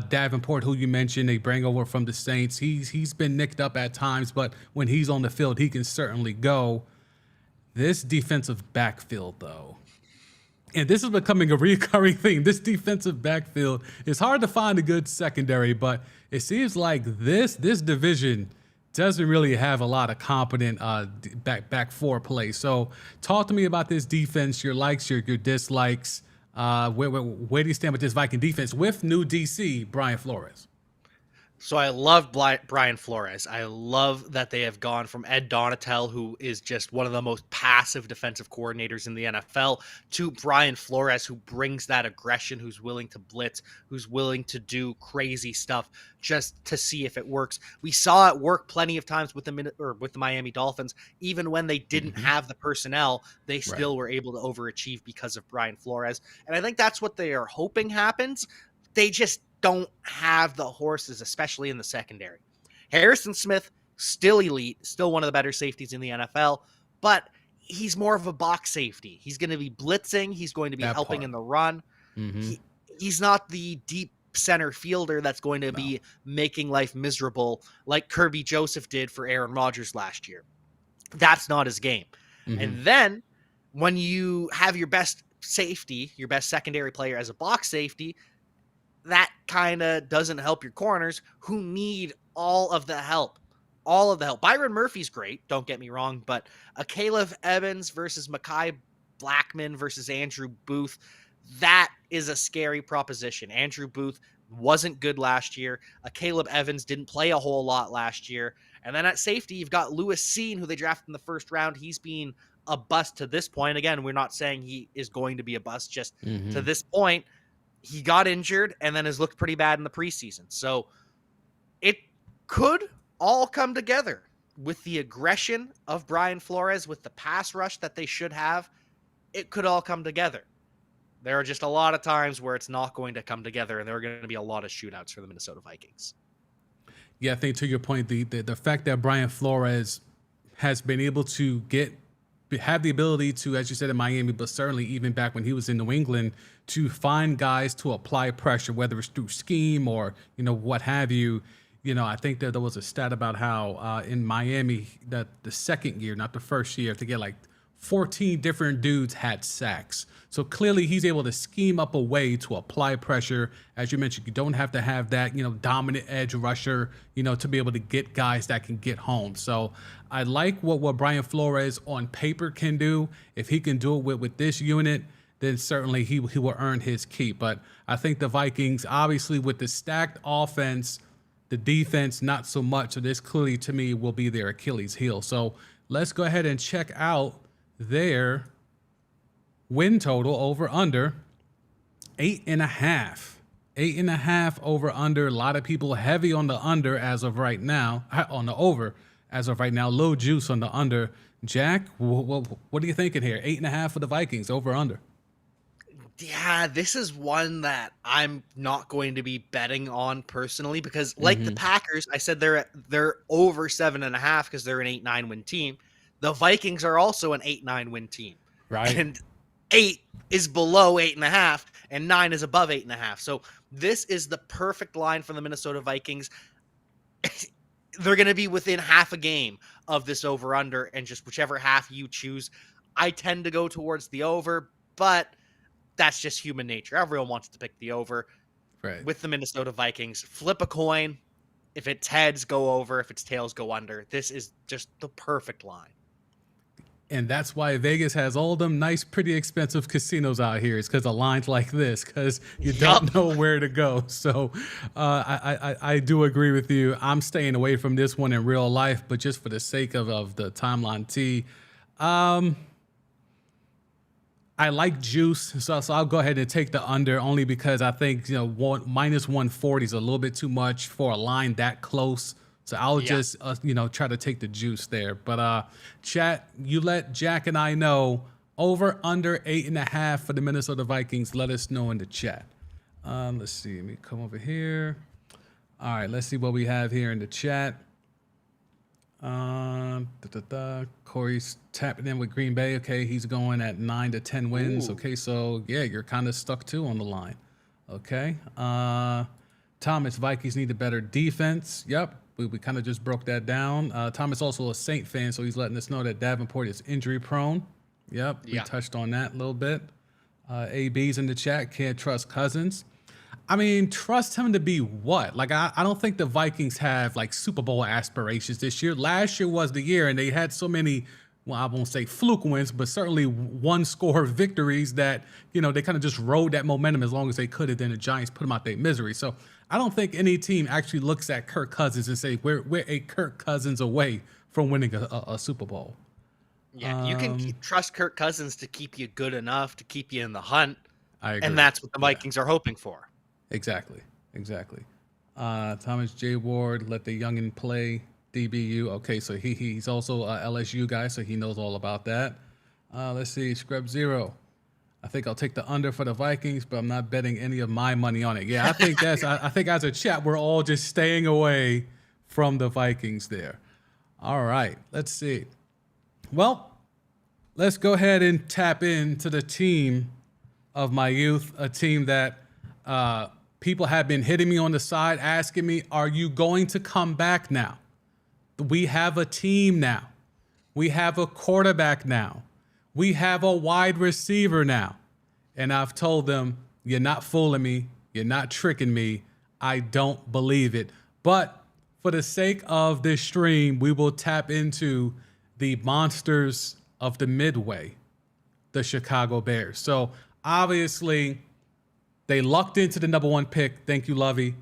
Davenport, who you mentioned, they bring over from the Saints. He's been nicked up at times, but when he's on the field, he can certainly go. This defensive backfield, though, and this is becoming a recurring theme. This defensive backfield, it's hard to find a good secondary, but it seems like this division doesn't really have a lot of competent back four play. So talk to me about this defense, your likes, your dislikes. Where do you stand with this Viking defense with new DC, Brian Flores? So I love Brian Flores. I love that they have gone from Ed Donatel, who is just one of the most passive defensive coordinators in the NFL, to Brian Flores, who brings that aggression, who's willing to blitz, who's willing to do crazy stuff just to see if it works. We saw it work plenty of times with the Miami Dolphins. Even when they didn't have the personnel, they still were able to overachieve because of Brian Flores. And I think that's what they are hoping happens. They just don't have the horses, especially in the secondary. Harrison Smith, still elite, still one of the better safeties in the NFL, but he's more of a box safety. He's going to be blitzing. He's going to be helping in the run. He's not the deep center fielder that's going to be making life miserable like Kirby Joseph did for Aaron Rodgers last year. That's not his game. And then when you have your best safety, your best secondary player as a box safety, that kind of doesn't help your corners, who need all of the help. All of the help. Byron Murphy's great, don't get me wrong, but a Caleb Evans versus Mekhi Blackman versus Andrew Booth, that is a scary proposition. Andrew Booth wasn't good last year. Caleb Evans didn't play a whole lot last year. And then at safety, you've got Lewis Seen, who they drafted in the first round. He's been a bust to this point. Again, we're not saying he is going to be a bust, just to this point. He got injured and then has looked pretty bad in the preseason. So it could all come together with the aggression of Brian Flores, with the pass rush that they should have. It could all come together. There are just a lot of times where it's not going to come together, and there are going to be a lot of shootouts for the Minnesota Vikings. Yeah, I think to your point, the fact that Brian Flores has been able to have the ability to, as you said in Miami, but certainly even back when he was in New England, to find guys to apply pressure, whether it's through scheme or, what have you. I think that there was a stat about how in Miami that the second year, not the first year, to get like 14 different dudes had sacks. So clearly he's able to scheme up a way to apply pressure. As you mentioned, you don't have to have that, dominant edge rusher, to be able to get guys that can get home. So I like what Brian Flores on paper can do. If he can do it with this unit, then certainly he will earn his keep. But I think the Vikings, obviously with the stacked offense, the defense, not so much. So this clearly, to me, will be their Achilles heel. So let's go ahead and check out their win total over under 8.5. 8.5 over under. A lot of people heavy on the under as of right now, on the over as of right now. Low juice on the under. Jack, what are you thinking here? 8.5 for the Vikings, over under. Yeah, this is one that I'm not going to be betting on personally, because like the Packers, I said they're over 7.5 because they're an 8-9 win team. The Vikings are also an 8-9 win team. Right. And 8 is below 8.5 and 9 is above 8.5. So this is the perfect line for the Minnesota Vikings. They're going to be within half a game of this over under, and just whichever half you choose. I tend to go towards the over, but that's just human nature. Everyone wants to pick the over. Right. With the Minnesota Vikings, flip a coin. If it's heads, go over. If it's tails, go under. This is just the perfect line. And that's why Vegas has all them nice, pretty expensive casinos out here. It's because of lines like this, because you don't know where to go. So I do agree with you. I'm staying away from this one in real life, but just for the sake of the timeline T, I like juice, so I'll go ahead and take the under, only because I think minus 140 is a little bit too much for a line that close. So I'll just try to take the juice there. But chat, you let Jack and I know over under 8.5 for the Minnesota Vikings. Let us know in the chat. Let's see. Let me come over here. All right, let's see what we have here in the chat. Corey's tapping in with Green Bay. Okay, he's going at 9 to 10 wins. Ooh. Okay, so yeah, you're kind of stuck too on the line. Okay. Thomas, Vikings need a better defense. Yep, we kind of just broke that down. Thomas also a Saint fan, so he's letting us know that Davenport is injury prone. Yep, we touched on that a little bit. AB's in the chat. Can't trust Cousins. I mean, trust him to be what? Like, I don't think the Vikings have, like, Super Bowl aspirations this year. Last year was the year, and they had so many, well, I won't say fluke wins, but certainly one-score victories that, they kind of just rode that momentum as long as they could, and then the Giants put them out their misery. So I don't think any team actually looks at Kirk Cousins and say, we're a Kirk Cousins away from winning a Super Bowl. Yeah, you can trust Kirk Cousins to keep you good enough, to keep you in the hunt. I agree. And that's what the Vikings are hoping for. Exactly. Thomas J. Ward, let the youngin play DBU. Okay, so he's also a LSU guy, so he knows all about that. Let's see, Scrub Zero. I think I'll take the under for the Vikings, but I'm not betting any of my money on it. Yeah, I think I think as a chat, we're all just staying away from the Vikings there. All right, let's see. Well, let's go ahead and tap into the team of my youth, a team that people have been hitting me on the side, asking me, are you going to come back now? We have a team now. We have a quarterback now. We have a wide receiver now. And I've told them, you're not fooling me. You're not tricking me. I don't believe it. But for the sake of this stream, we will tap into the monsters of the Midway, the Chicago Bears. So obviously, They lucked into the number one pick. Thank you, Lovey.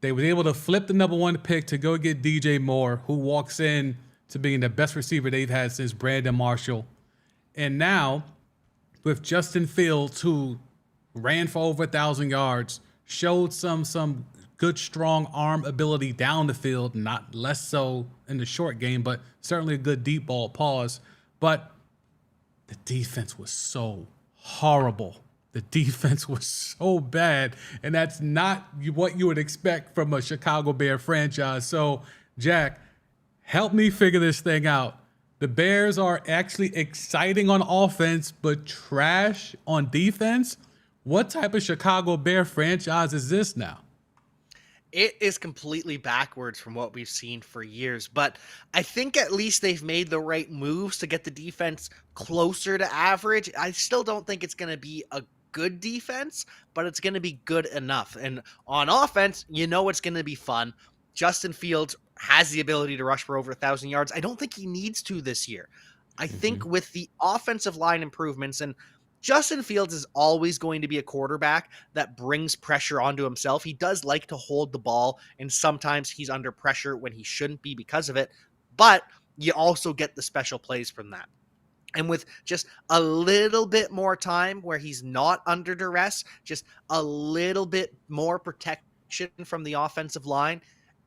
They were able to flip the number one pick to go get DJ Moore, who walks in to being the best receiver they've had since Brandon Marshall. And now, with Justin Fields, who ran for over 1,000 yards, showed some good, strong arm ability down the field, not less so in the short game, but certainly a good deep ball pause. But the defense was so horrible. The defense was so bad, and that's not what you would expect from a Chicago Bear franchise. So, Jack, help me figure this thing out. The Bears are actually exciting on offense, but trash on defense. What type of Chicago Bear franchise is this now? It is completely backwards from what we've seen for years, but I think at least they've made the right moves to get the defense closer to average. I still don't think it's going to be a good defense, but it's going to be good enough. And on offense, it's going to be fun. Justin Fields has the ability to rush for over 1,000 yards. I don't think he needs to this year. I think with the offensive line improvements, and Justin Fields is always going to be a quarterback that brings pressure onto himself. He does like to hold the ball, and sometimes he's under pressure when he shouldn't be because of it. But you also get the special plays from that. And with just a little bit more time where he's not under duress, just a little bit more protection from the offensive line,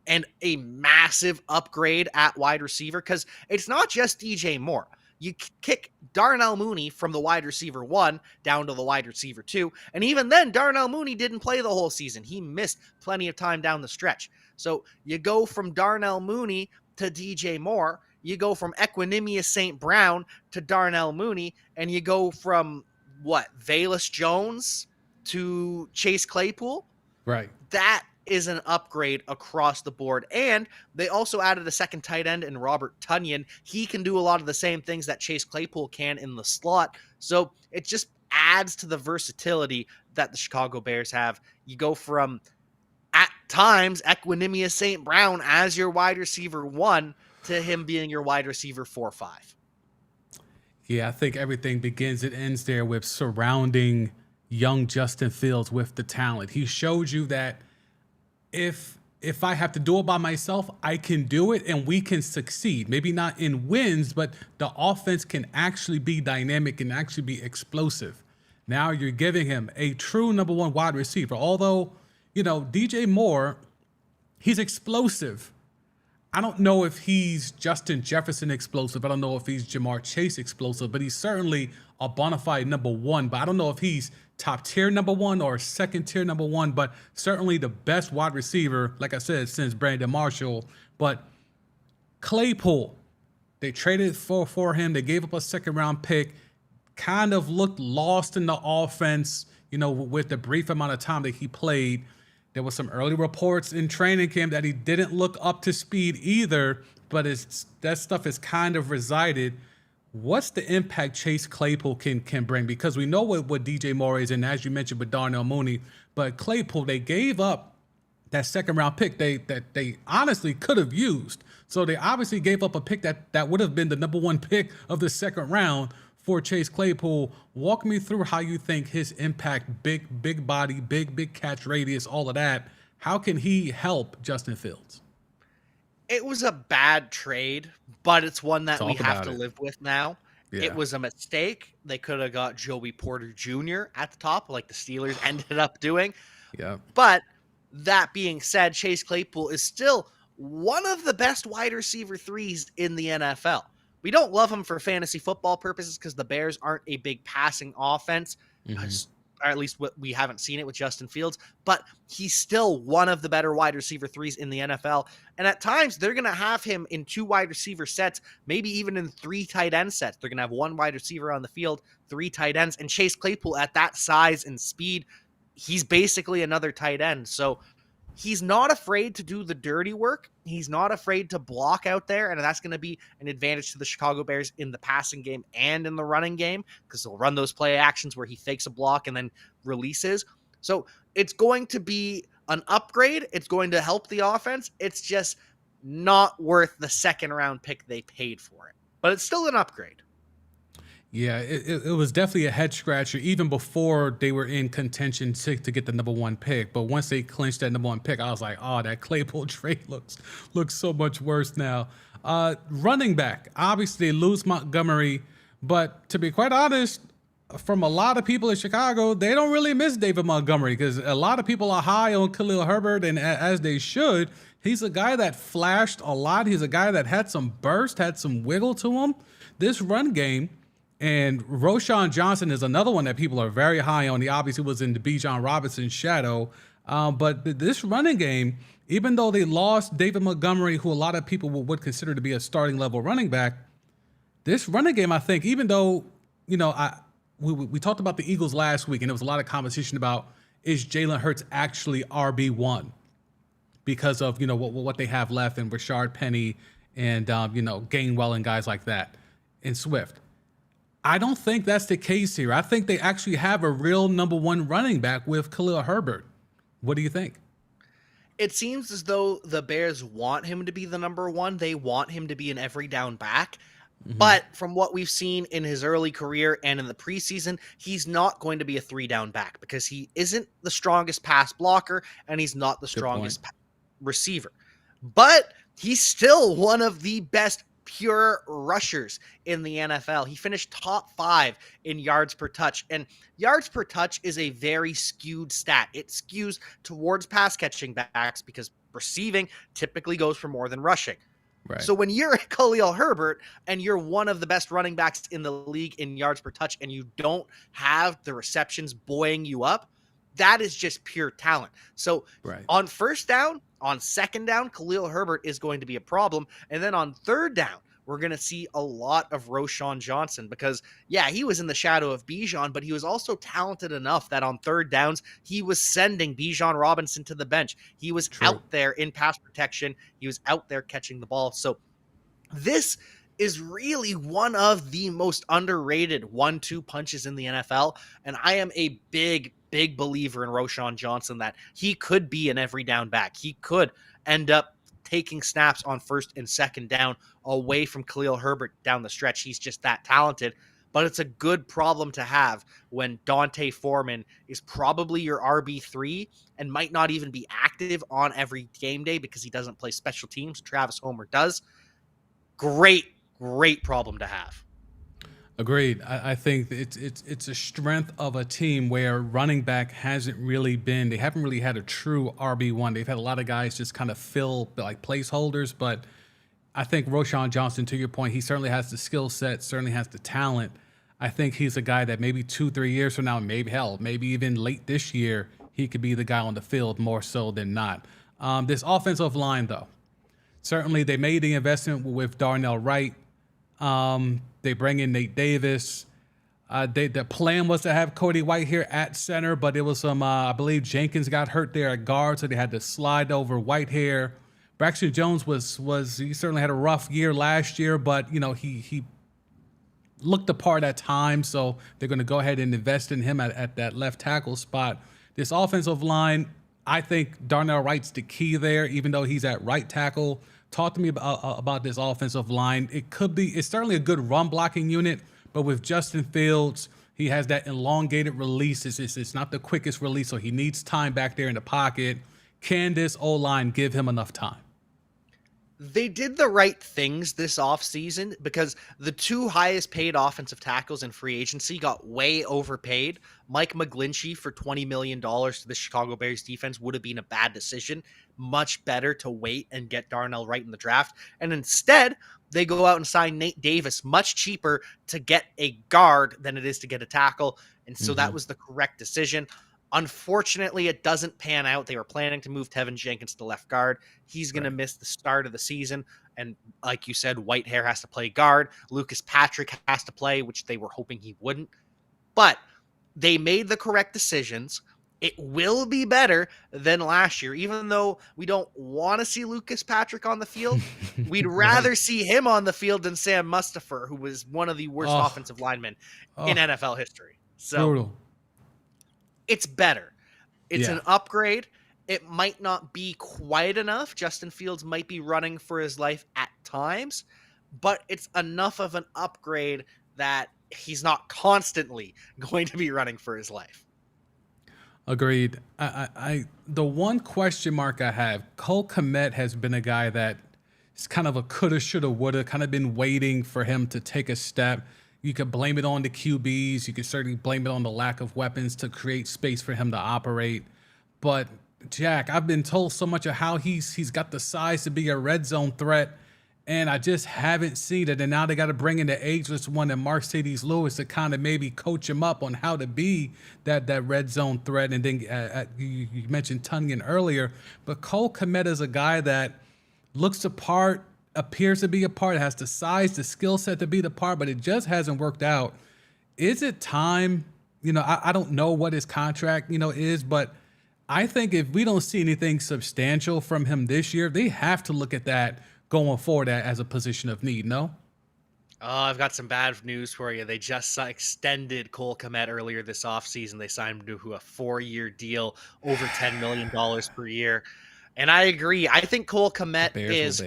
and a massive upgrade at wide receiver, because it's not just DJ Moore. You kick Darnell Mooney from the wide receiver 1 down to the wide receiver 2. And even then, Darnell Mooney didn't play the whole season. He missed plenty of time down the stretch. So you go from Darnell Mooney to DJ Moore. You go from Equanimous St. Brown to Darnell Mooney. And you go from, Velus Jones to Chase Claypool? Right. That is an upgrade across the board. And they also added a second tight end in Robert Tonyan. He can do a lot of the same things that Chase Claypool can in the slot. So it just adds to the versatility that the Chicago Bears have. You go from, at times, Equanimous St. Brown as your wide receiver 1 to him being your wide receiver 4-5. Yeah, I think everything begins and ends there with surrounding young Justin Fields with the talent. He showed you that if I have to do it by myself, I can do it and we can succeed. Maybe not in wins, but the offense can actually be dynamic and actually be explosive. Now you're giving him a true number one wide receiver. Although, DJ Moore, he's explosive. I don't know if he's Justin Jefferson explosive. I don't know if he's Jamar Chase explosive, but he's certainly a bona fide number one. But I don't know if he's top tier number one or second tier number one, but certainly the best wide receiver, like I said, since Brandon Marshall. But Claypool, they traded for him. They gave up a second round pick, kind of looked lost in the offense, with the brief amount of time that he played. There was some early reports in training camp that he didn't look up to speed either, but that stuff is kind of resided. What's the impact Chase Claypool can bring? Because we know what DJ Moore is, and as you mentioned with Darnell Mooney, but Claypool, they gave up that second round pick that they honestly could have used. So they obviously gave up a pick that would have been the number one pick of the second round for Chase Claypool. Walk me through how you think his impact, big body, big catch radius, all of that, how can he help Justin Fields? It was a bad trade, but it's one that we have to live with now. Yeah. It was a mistake. They could have got Joey Porter Jr. at the top, like the Steelers ended up doing. Yeah. But that being said, Chase Claypool is still one of the best wide receiver 3s in the NFL. We don't love him for fantasy football purposes because the Bears aren't a big passing offense, or at least we haven't seen it with Justin Fields, but he's still one of the better wide receiver 3s in the NFL. And at times, they're going to have him in 2 wide receiver sets, maybe even in 3 tight end sets. They're going to have 1 wide receiver on the field, 3 tight ends, and Chase Claypool at that size and speed, he's basically another tight end. So he's not afraid to do the dirty work. He's not afraid to block out there, and that's going to be an advantage to the Chicago Bears in the passing game and in the running game because they'll run those play actions where he fakes a block and then releases. So it's going to be an upgrade. It's going to help the offense. It's just not worth the second round pick they paid for it, but it's still an upgrade. Yeah, it was definitely a head scratcher even before they were in contention to get the number one pick. But once they clinched that number one pick, I was like, oh, that Claypool trade looks so much worse now. Running back, obviously they lose Montgomery, but to be quite honest, from a lot of people in Chicago, they don't really miss David Montgomery because a lot of people are high on Khalil Herbert, and as they should. He's a guy that flashed a lot. He's a guy that had some burst, had some wiggle to him. This run game, and Roshan Johnson is another one that people are very high on. He obviously was in the Bijan Robinson shadow. But this running game, even though they lost David Montgomery, who a lot of people would consider to be a starting level running back, this running game, I think, even though, we talked about the Eagles last week, and there was a lot of conversation about, is Jalen Hurts actually RB1 because of, what they have left and Rashard Penny and, Gainwell and guys like that and Swift. I don't think that's the case here. I think they actually have a real number one running back with Khalil Herbert. What do you think? It seems as though the Bears want him to be the number one. They want him to be an every down back. But from what we've seen in his early career and in the preseason, he's not going to be a 3-down back because he isn't the strongest pass blocker and he's not the strongest receiver. But he's still one of the best pure rushers in the NFL. He finished top 5 in yards per touch, and yards per touch is a very skewed stat. It skews towards pass catching backs because receiving typically goes for more than rushing. Right. So when you're Khalil Herbert and you're one of the best running backs in the league in yards per touch and you don't have the receptions buoying you up, that is just pure talent. So on first down, on second down, Khalil Herbert is going to be a problem. And then on third down, we're going to see a lot of Roshan Johnson because, yeah, he was in the shadow of Bijan, but he was also talented enough that on third downs, he was sending Bijan Robinson to the bench. He was out there in pass protection. He was out there catching the ball. So this is really one of the most underrated 1-2 punches in the NFL. And I am a big believer in Roshan Johnson that he could be an every down back. He could end up taking snaps on first and second down away from Khalil Herbert down the stretch. He's just that talented, but it's a good problem to have when Dante Foreman is probably your RB3 and might not even be active on every game day because he doesn't play special teams. Travis Homer does. Great problem to have. Agreed. I think it's a strength of a team where running back hasn't really been, they haven't really had a true RB1. They've had a lot of guys just kind of fill like placeholders, but I think Roshan Johnson, to your point, he certainly has the skill set, certainly has the talent. I think he's a guy that maybe 2-3 years from now, maybe even late this year, he could be the guy on the field more so than not. This offensive line, though, certainly they made the investment with Darnell Wright. They bring in Nate Davis. The plan was to have Cody Whitehair at center, but it was some, I believe Jenkins got hurt there at guard, so they had to slide over Whitehair. Braxton Jones he certainly had a rough year last year, but he looked the part at times, so they're going to go ahead and invest in him at that left tackle spot. This offensive line, I think Darnell Wright's the key there, even though he's at right tackle. Talk to me about this offensive line. It's certainly a good run blocking unit, but with Justin Fields, he has that elongated release. It's not the quickest release, so he needs time back there in the pocket. Can this O-line give him enough time? They did the right things this offseason because the 2 highest paid offensive tackles in free agency got way overpaid. Mike McGlinchey for $20 million to the Chicago Bears defense would have been a bad decision. Much better to wait and get Darnell Wright in the draft. And instead, they go out and sign Nate Davis, much cheaper to get a guard than it is to get a tackle. And so that was the correct decision. Unfortunately, it doesn't pan out. They were planning to move Tevin Jenkins to left guard. He's going to miss the start of the season. And like you said, Whitehair has to play guard. Lucas Patrick has to play, which they were hoping he wouldn't. But they made the correct decisions. It will be better than last year, even though we don't want to see Lucas Patrick on the field. We'd rather see him on the field than Sam Mustipher, who was one of the worst offensive linemen in NFL history. So brutal. It's better. It's an upgrade. It might not be quite enough. Justin Fields might be running for his life at times, but it's enough of an upgrade that he's not constantly going to be running for his life. Agreed. The one question mark I have, Cole Kmet has been a guy that is kind of a coulda, shoulda, woulda, kind of been waiting for him to take a step. You could blame it on the QBs. You could certainly blame it on the lack of weapons to create space for him to operate. But Jack, I've been told so much of how he's got the size to be a red zone threat, and I just haven't seen it. And now they got to bring in the ageless one and Mercedes Lewis to kind of maybe coach him up on how to be that red zone threat. And then you mentioned Tunyon earlier, but Cole Kmet is a guy that looks the part, appears to be a part, has the size, the skill set to be the part, but it just hasn't worked out. Is it time? I don't know what his contract, is, but I think if we don't see anything substantial from him this year, they have to look at that going forward as a position of need, no? Oh, I've got some bad news for you. They just extended Cole Kmet earlier this offseason. They signed him to a 4-year deal, over $10 million per year. And I agree. I think Cole Kmet is...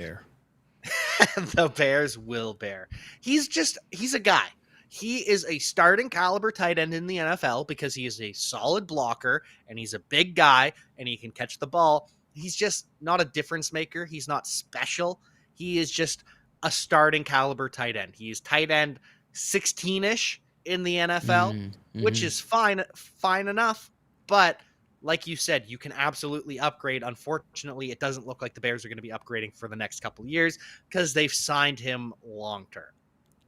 The Bears will bear. He's a guy. He is a starting caliber tight end in the NFL because he is a solid blocker and he's a big guy and he can catch the ball. He's just not a difference maker. He's not special. He is just a starting caliber tight end. He is tight end 16-ish in the NFL, which is fine enough. But like you said, you can absolutely upgrade. Unfortunately, it doesn't look like the Bears are going to be upgrading for the next couple of years because they've signed him long-term.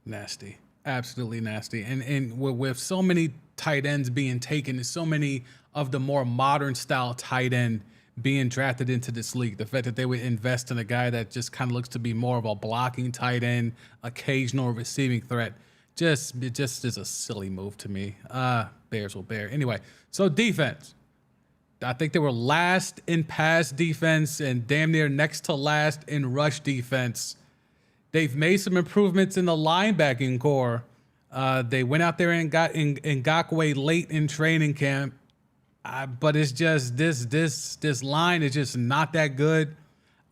Nasty. Absolutely nasty. And with so many tight ends being taken, so many of the more modern style tight end being drafted into this league, the fact that they would invest in a guy that just kind of looks to be more of a blocking tight end, occasional receiving threat, it just is a silly move to me. Bears will bear. Anyway, so defense. I think they were last in pass defense and damn near next to last in rush defense. They've made some improvements in the linebacking core. They went out there and got Ngakoue late in training camp. But it's just this line is just not that good.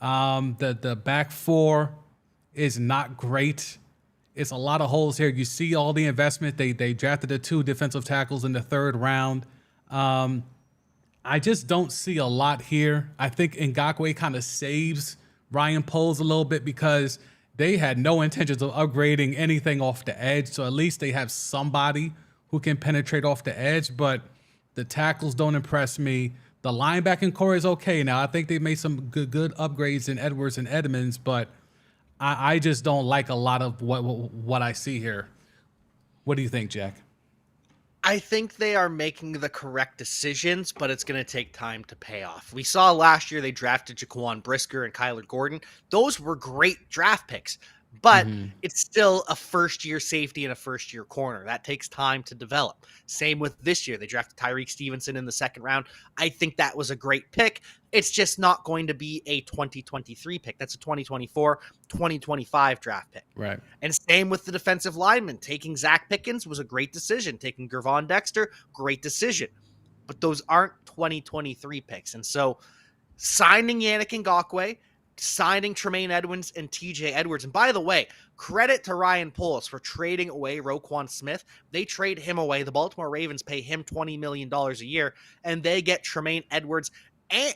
The back four is not great. It's a lot of holes here. You see all the investment. They drafted the 2 defensive tackles in the 3rd round. I just don't see a lot here. I think Ngakoue kind of saves Ryan Poles a little bit because they had no intentions of upgrading anything off the edge. So at least they have somebody who can penetrate off the edge. But the tackles don't impress me. The linebacking core is okay now. I think they made some good upgrades in Edwards and Edmonds, but I just don't like a lot of what I see here. What do you think, Jack? I think they are making the correct decisions, but it's going to take time to pay off. We saw last year they drafted Jaquan Brisker and Kyler Gordon. Those were great draft picks, but it's still a first-year safety and a first-year corner. That takes time to develop. Same with this year. They drafted Tyreek Stevenson in the 2nd round. I think that was a great pick. It's just not going to be a 2023 pick. That's a 2024, 2025 draft pick. Right. And same with the defensive lineman. Taking Zach Pickens was a great decision. Taking Gervon Dexter, great decision. But those aren't 2023 picks. And so signing Yannick Ngakoue, signing Tremaine Edmonds and TJ Edwards. And by the way, credit to Ryan Poles for trading away Roquan Smith. They trade him away. The Baltimore Ravens pay him $20 million a year, and they get Tremaine Edmonds and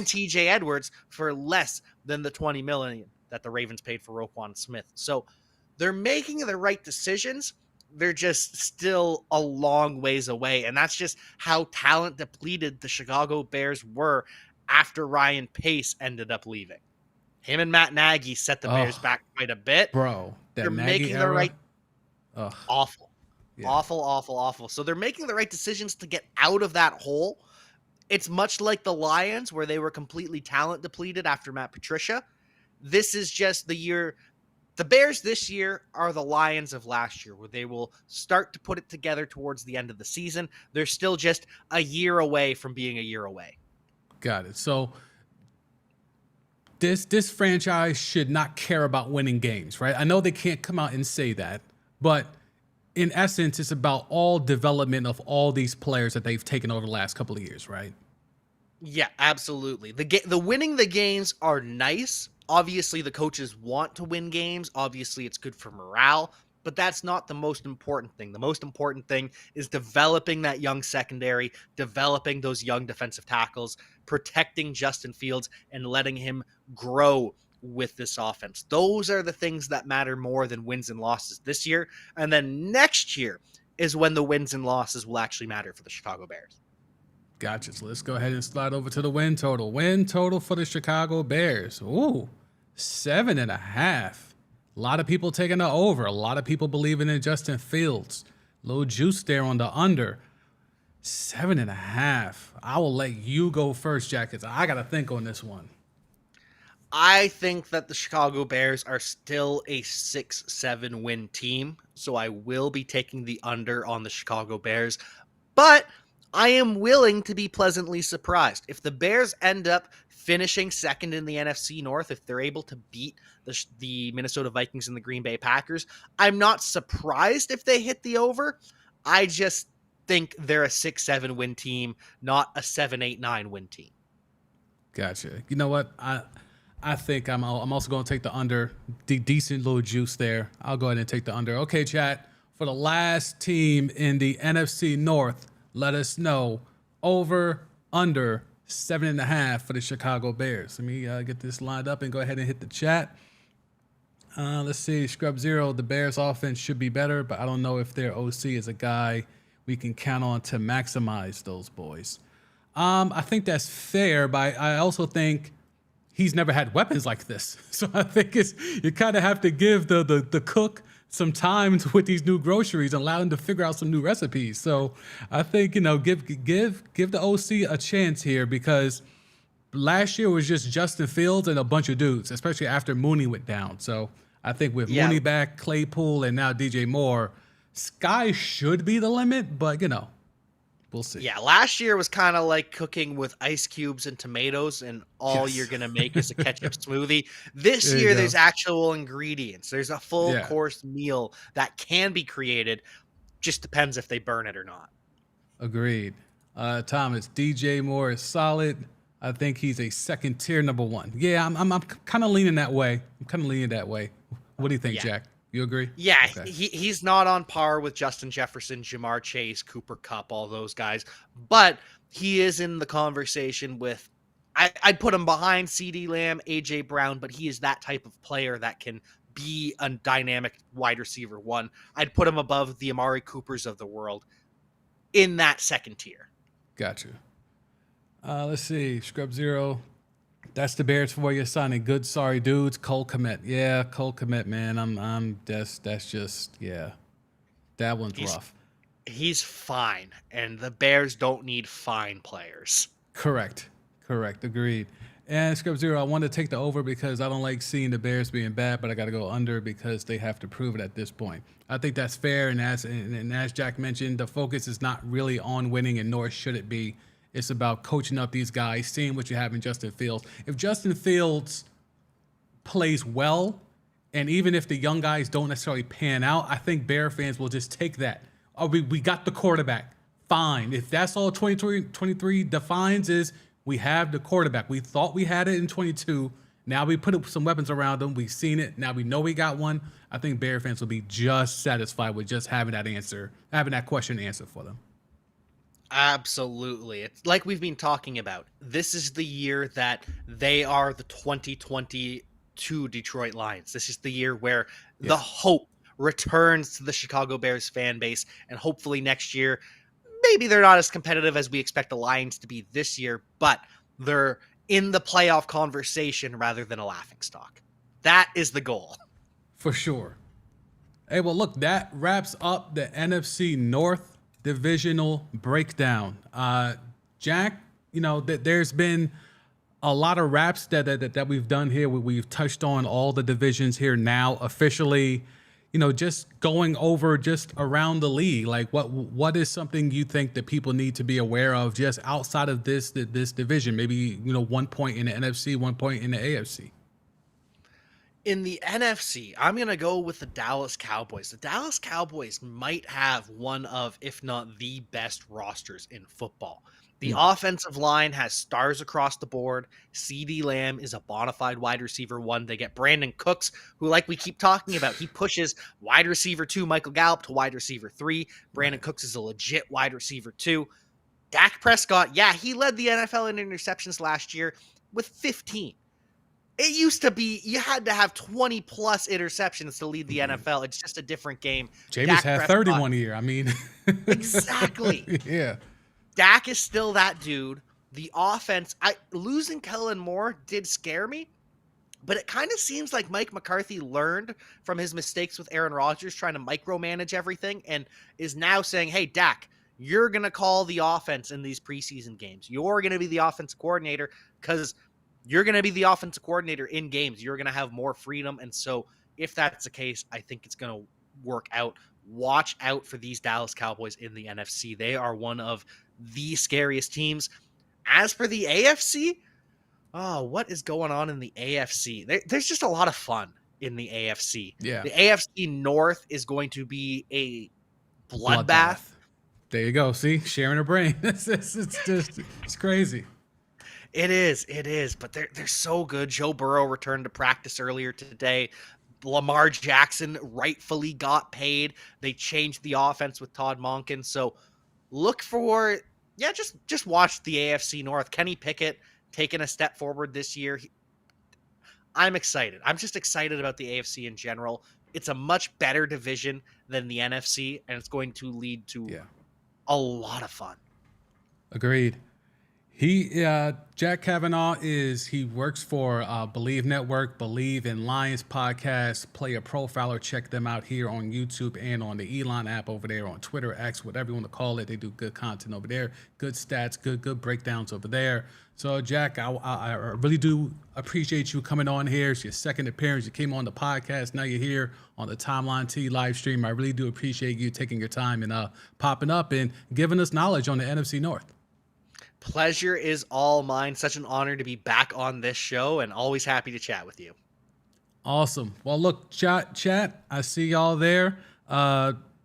TJ Edwards for less than the $20 million that the Ravens paid for Roquan Smith. So they're making the right decisions. They're just still a long ways away. And that's just how talent depleted the Chicago Bears were after Ryan Pace ended up leaving. Him and Matt Nagy set the Bears back quite a bit. Bro, they're making the right awful. Yeah. Awful. So they're making the right decisions to get out of that hole. It's much like the Lions where they were completely talent depleted after Matt Patricia. This is just the year. The Bears this year are the Lions of last year, where they will start to put it together towards the end of the season. They're still just a year away from being a year away. Got it. So this franchise should not care about winning games, right? I know they can't come out and say that, but in essence, it's about all development of all these players that they've taken over the last couple of years, right? Yeah, absolutely. The winning the games are nice. Obviously, the coaches want to win games. Obviously, it's good for morale. but that's not the most important thing. The most important thing is developing that young secondary, developing those young defensive tackles, protecting Justin Fields, and letting him grow with this offense. Those are the things that matter more than wins and losses this year. And then next year is when the wins and losses will actually matter for the Chicago Bears. Gotcha. So let's go ahead and slide over to the win total. Win total for the Chicago Bears. Ooh, 7.5. A lot of people taking the over. A lot of people believing in Justin Fields. Little juice there on the under. 7.5. I will let you go first, Jack, because I got to think on this one. I think that the Chicago Bears are still a 6-7 win team, so I will be taking the under on the Chicago Bears, but I am willing to be pleasantly surprised. If the Bears end up finishing second in the NFC North, if they're able to beat the Minnesota Vikings and the Green Bay Packers, I'm not surprised if they hit the over. I just think they're a 6-7 win team, not a 7-8-9 win team. Gotcha. You know what? I think I'm also going to take the under. Decent little juice there. I'll go ahead and take the under. Okay, chat. For the last team in the NFC North, let us know. Over, under, 7.5 for the Chicago Bears. Let me get this lined up and go ahead and hit the chat. Let's see. Scrub Zero, the Bears offense should be better, but I don't know if their OC is a guy we can count on to maximize those boys. I think that's fair, but I also think he's never had weapons like this. So I think you kind of have to give the cook some time with these new groceries and allow him to figure out some new recipes. So I think, give the OC a chance here, because last year was just Justin Fields and a bunch of dudes, especially after Mooney went down. So I think with Mooney back, Claypool, and now DJ Moore, sky should be the limit, but we'll see. Yeah, last year was kind of like cooking with ice cubes and tomatoes, and all you're going to make is a ketchup smoothie. This year, there's actual ingredients. There's a full course meal that can be created. Just depends if they burn it or not. Agreed. Thomas, DJ Moore is solid. I think he's a second tier number one. Yeah, I'm kind of leaning that way. What do you think, Jack? You agree? Yeah, okay. He's not on par with Justin Jefferson, Jamar Chase, Cooper Kupp, all those guys, but he is in the conversation with, I'd put him behind CeeDee Lamb, AJ Brown, but he is that type of player that can be a dynamic wide receiver one. I'd put him above the Amari Coopers of the world in that second tier. Gotcha. Let's see. Scrub Zero. That's the Bears for you signing. Good, sorry dudes. Cole Kmet. Yeah, Cole Kmet, man. That's just that one's rough. He's fine, and the Bears don't need fine players. Correct. Agreed. And Scrub Zero, I want to take the over because I don't like seeing the Bears being bad, but I got to go under because they have to prove it at this point. I think that's fair, and as Jack mentioned, the focus is not really on winning, and nor should it be. It's about coaching up these guys, seeing what you have in Justin Fields. If Justin Fields plays well, and even if the young guys don't necessarily pan out, I think Bear fans will just take that. Oh, we got the quarterback. Fine. If that's all 2023 defines is we have the quarterback. We thought we had it in 22. Now we put some weapons around them. We've seen it. Now we know we got one. I think Bear fans will be just satisfied with just having that question answered for them. Absolutely. It's like we've been talking about. This is the year that they are the 2022 Detroit Lions. This is the year where the hope returns to the Chicago Bears fan base, and hopefully next year, maybe they're not as competitive as we expect the Lions to be this year, but they're in the playoff conversation rather than a laughingstock. That is the goal. For sure. Hey, well, look, that wraps up the NFC North divisional breakdown. Jack, there's been a lot of wraps that we've done here. We've touched on all the divisions here now officially, just going over just around the league. Like what is something you think that people need to be aware of just outside of this division? Maybe, 1 point in the NFC, 1 point in the AFC. In the NFC, I'm going to go with the Dallas Cowboys. The Dallas Cowboys might have one of, if not the best rosters in football. The offensive line has stars across the board. CD Lamb is a bona fide wide receiver one. They get Brandon Cooks, who, like we keep talking about, he pushes wide receiver two, Michael Gallup, to wide receiver three. Brandon Cooks is a legit wide receiver two. Dak Prescott, yeah, he led the NFL in interceptions last year with 15. It used to be you had to have 20 plus interceptions to lead the NFL. It's just a different game. Jameis had 31 year. I mean, exactly. Yeah. Dak is still that dude. The offense, losing Kellen Moore did scare me, but it kind of seems like Mike McCarthy learned from his mistakes with Aaron Rodgers trying to micromanage everything and is now saying, hey, Dak, you're going to call the offense in these preseason games. You're going to be the offensive coordinator because you're going to be the offensive coordinator in games. You're going to have more freedom. And so if that's the case, I think it's going to work out. Watch out for these Dallas Cowboys in the NFC. They are one of the scariest teams. As for the AFC, what is going on in the AFC? There's just a lot of fun in the AFC. Yeah. The AFC North is going to be a bloodbath. There you go. See, sharing a brain. It's crazy. It is, but they're so good. Joe Burrow returned to practice earlier today. Lamar Jackson rightfully got paid. They changed the offense with Todd Monken. So look for, just watch the AFC North. Kenny Pickett taking a step forward this year. I'm excited. I'm just excited about the AFC in general. It's a much better division than the NFC, and it's going to lead to a lot of fun. Agreed. Jack Kavanaugh he works for Believe Network, Believe in Lions podcast, Player Profiler. Check them out here on YouTube and on the Elon app over there on Twitter, X, whatever you want to call it. They do good content over there, good stats, good breakdowns over there. So Jack, I really do appreciate you coming on here. It's your second appearance. You came on the podcast. Now you're here on the Timeline T live stream. I really do appreciate you taking your time and popping up and giving us knowledge on the NFC North. Pleasure is all mine. Such an honor to be back on this show and always happy to chat with you. Awesome. Well, look, chat, I see y'all there.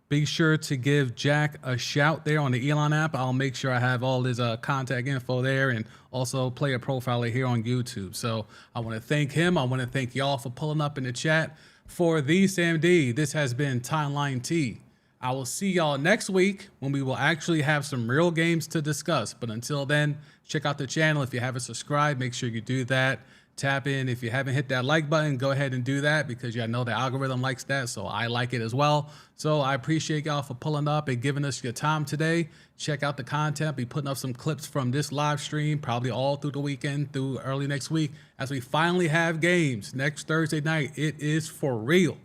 Be sure to give Jack a shout there on the Elon app. I'll make sure I have all his contact info there and also Player Profiler here on YouTube. So I want to thank him. I want to thank y'all for pulling up in the chat. For the Sam D, this has been Timeline T. I will see y'all next week when we will actually have some real games to discuss. But until then, check out the channel. If you haven't subscribed, make sure you do that. Tap in. If you haven't hit that like button, go ahead and do that because I know the algorithm likes that. So I like it as well. So I appreciate y'all for pulling up and giving us your time today. Check out the content. Be putting up some clips from this live stream, probably all through the weekend, through early next week, as we finally have games next Thursday night. It is for real.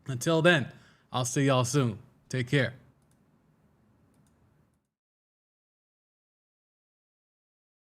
Until then, I'll see y'all soon. Take care.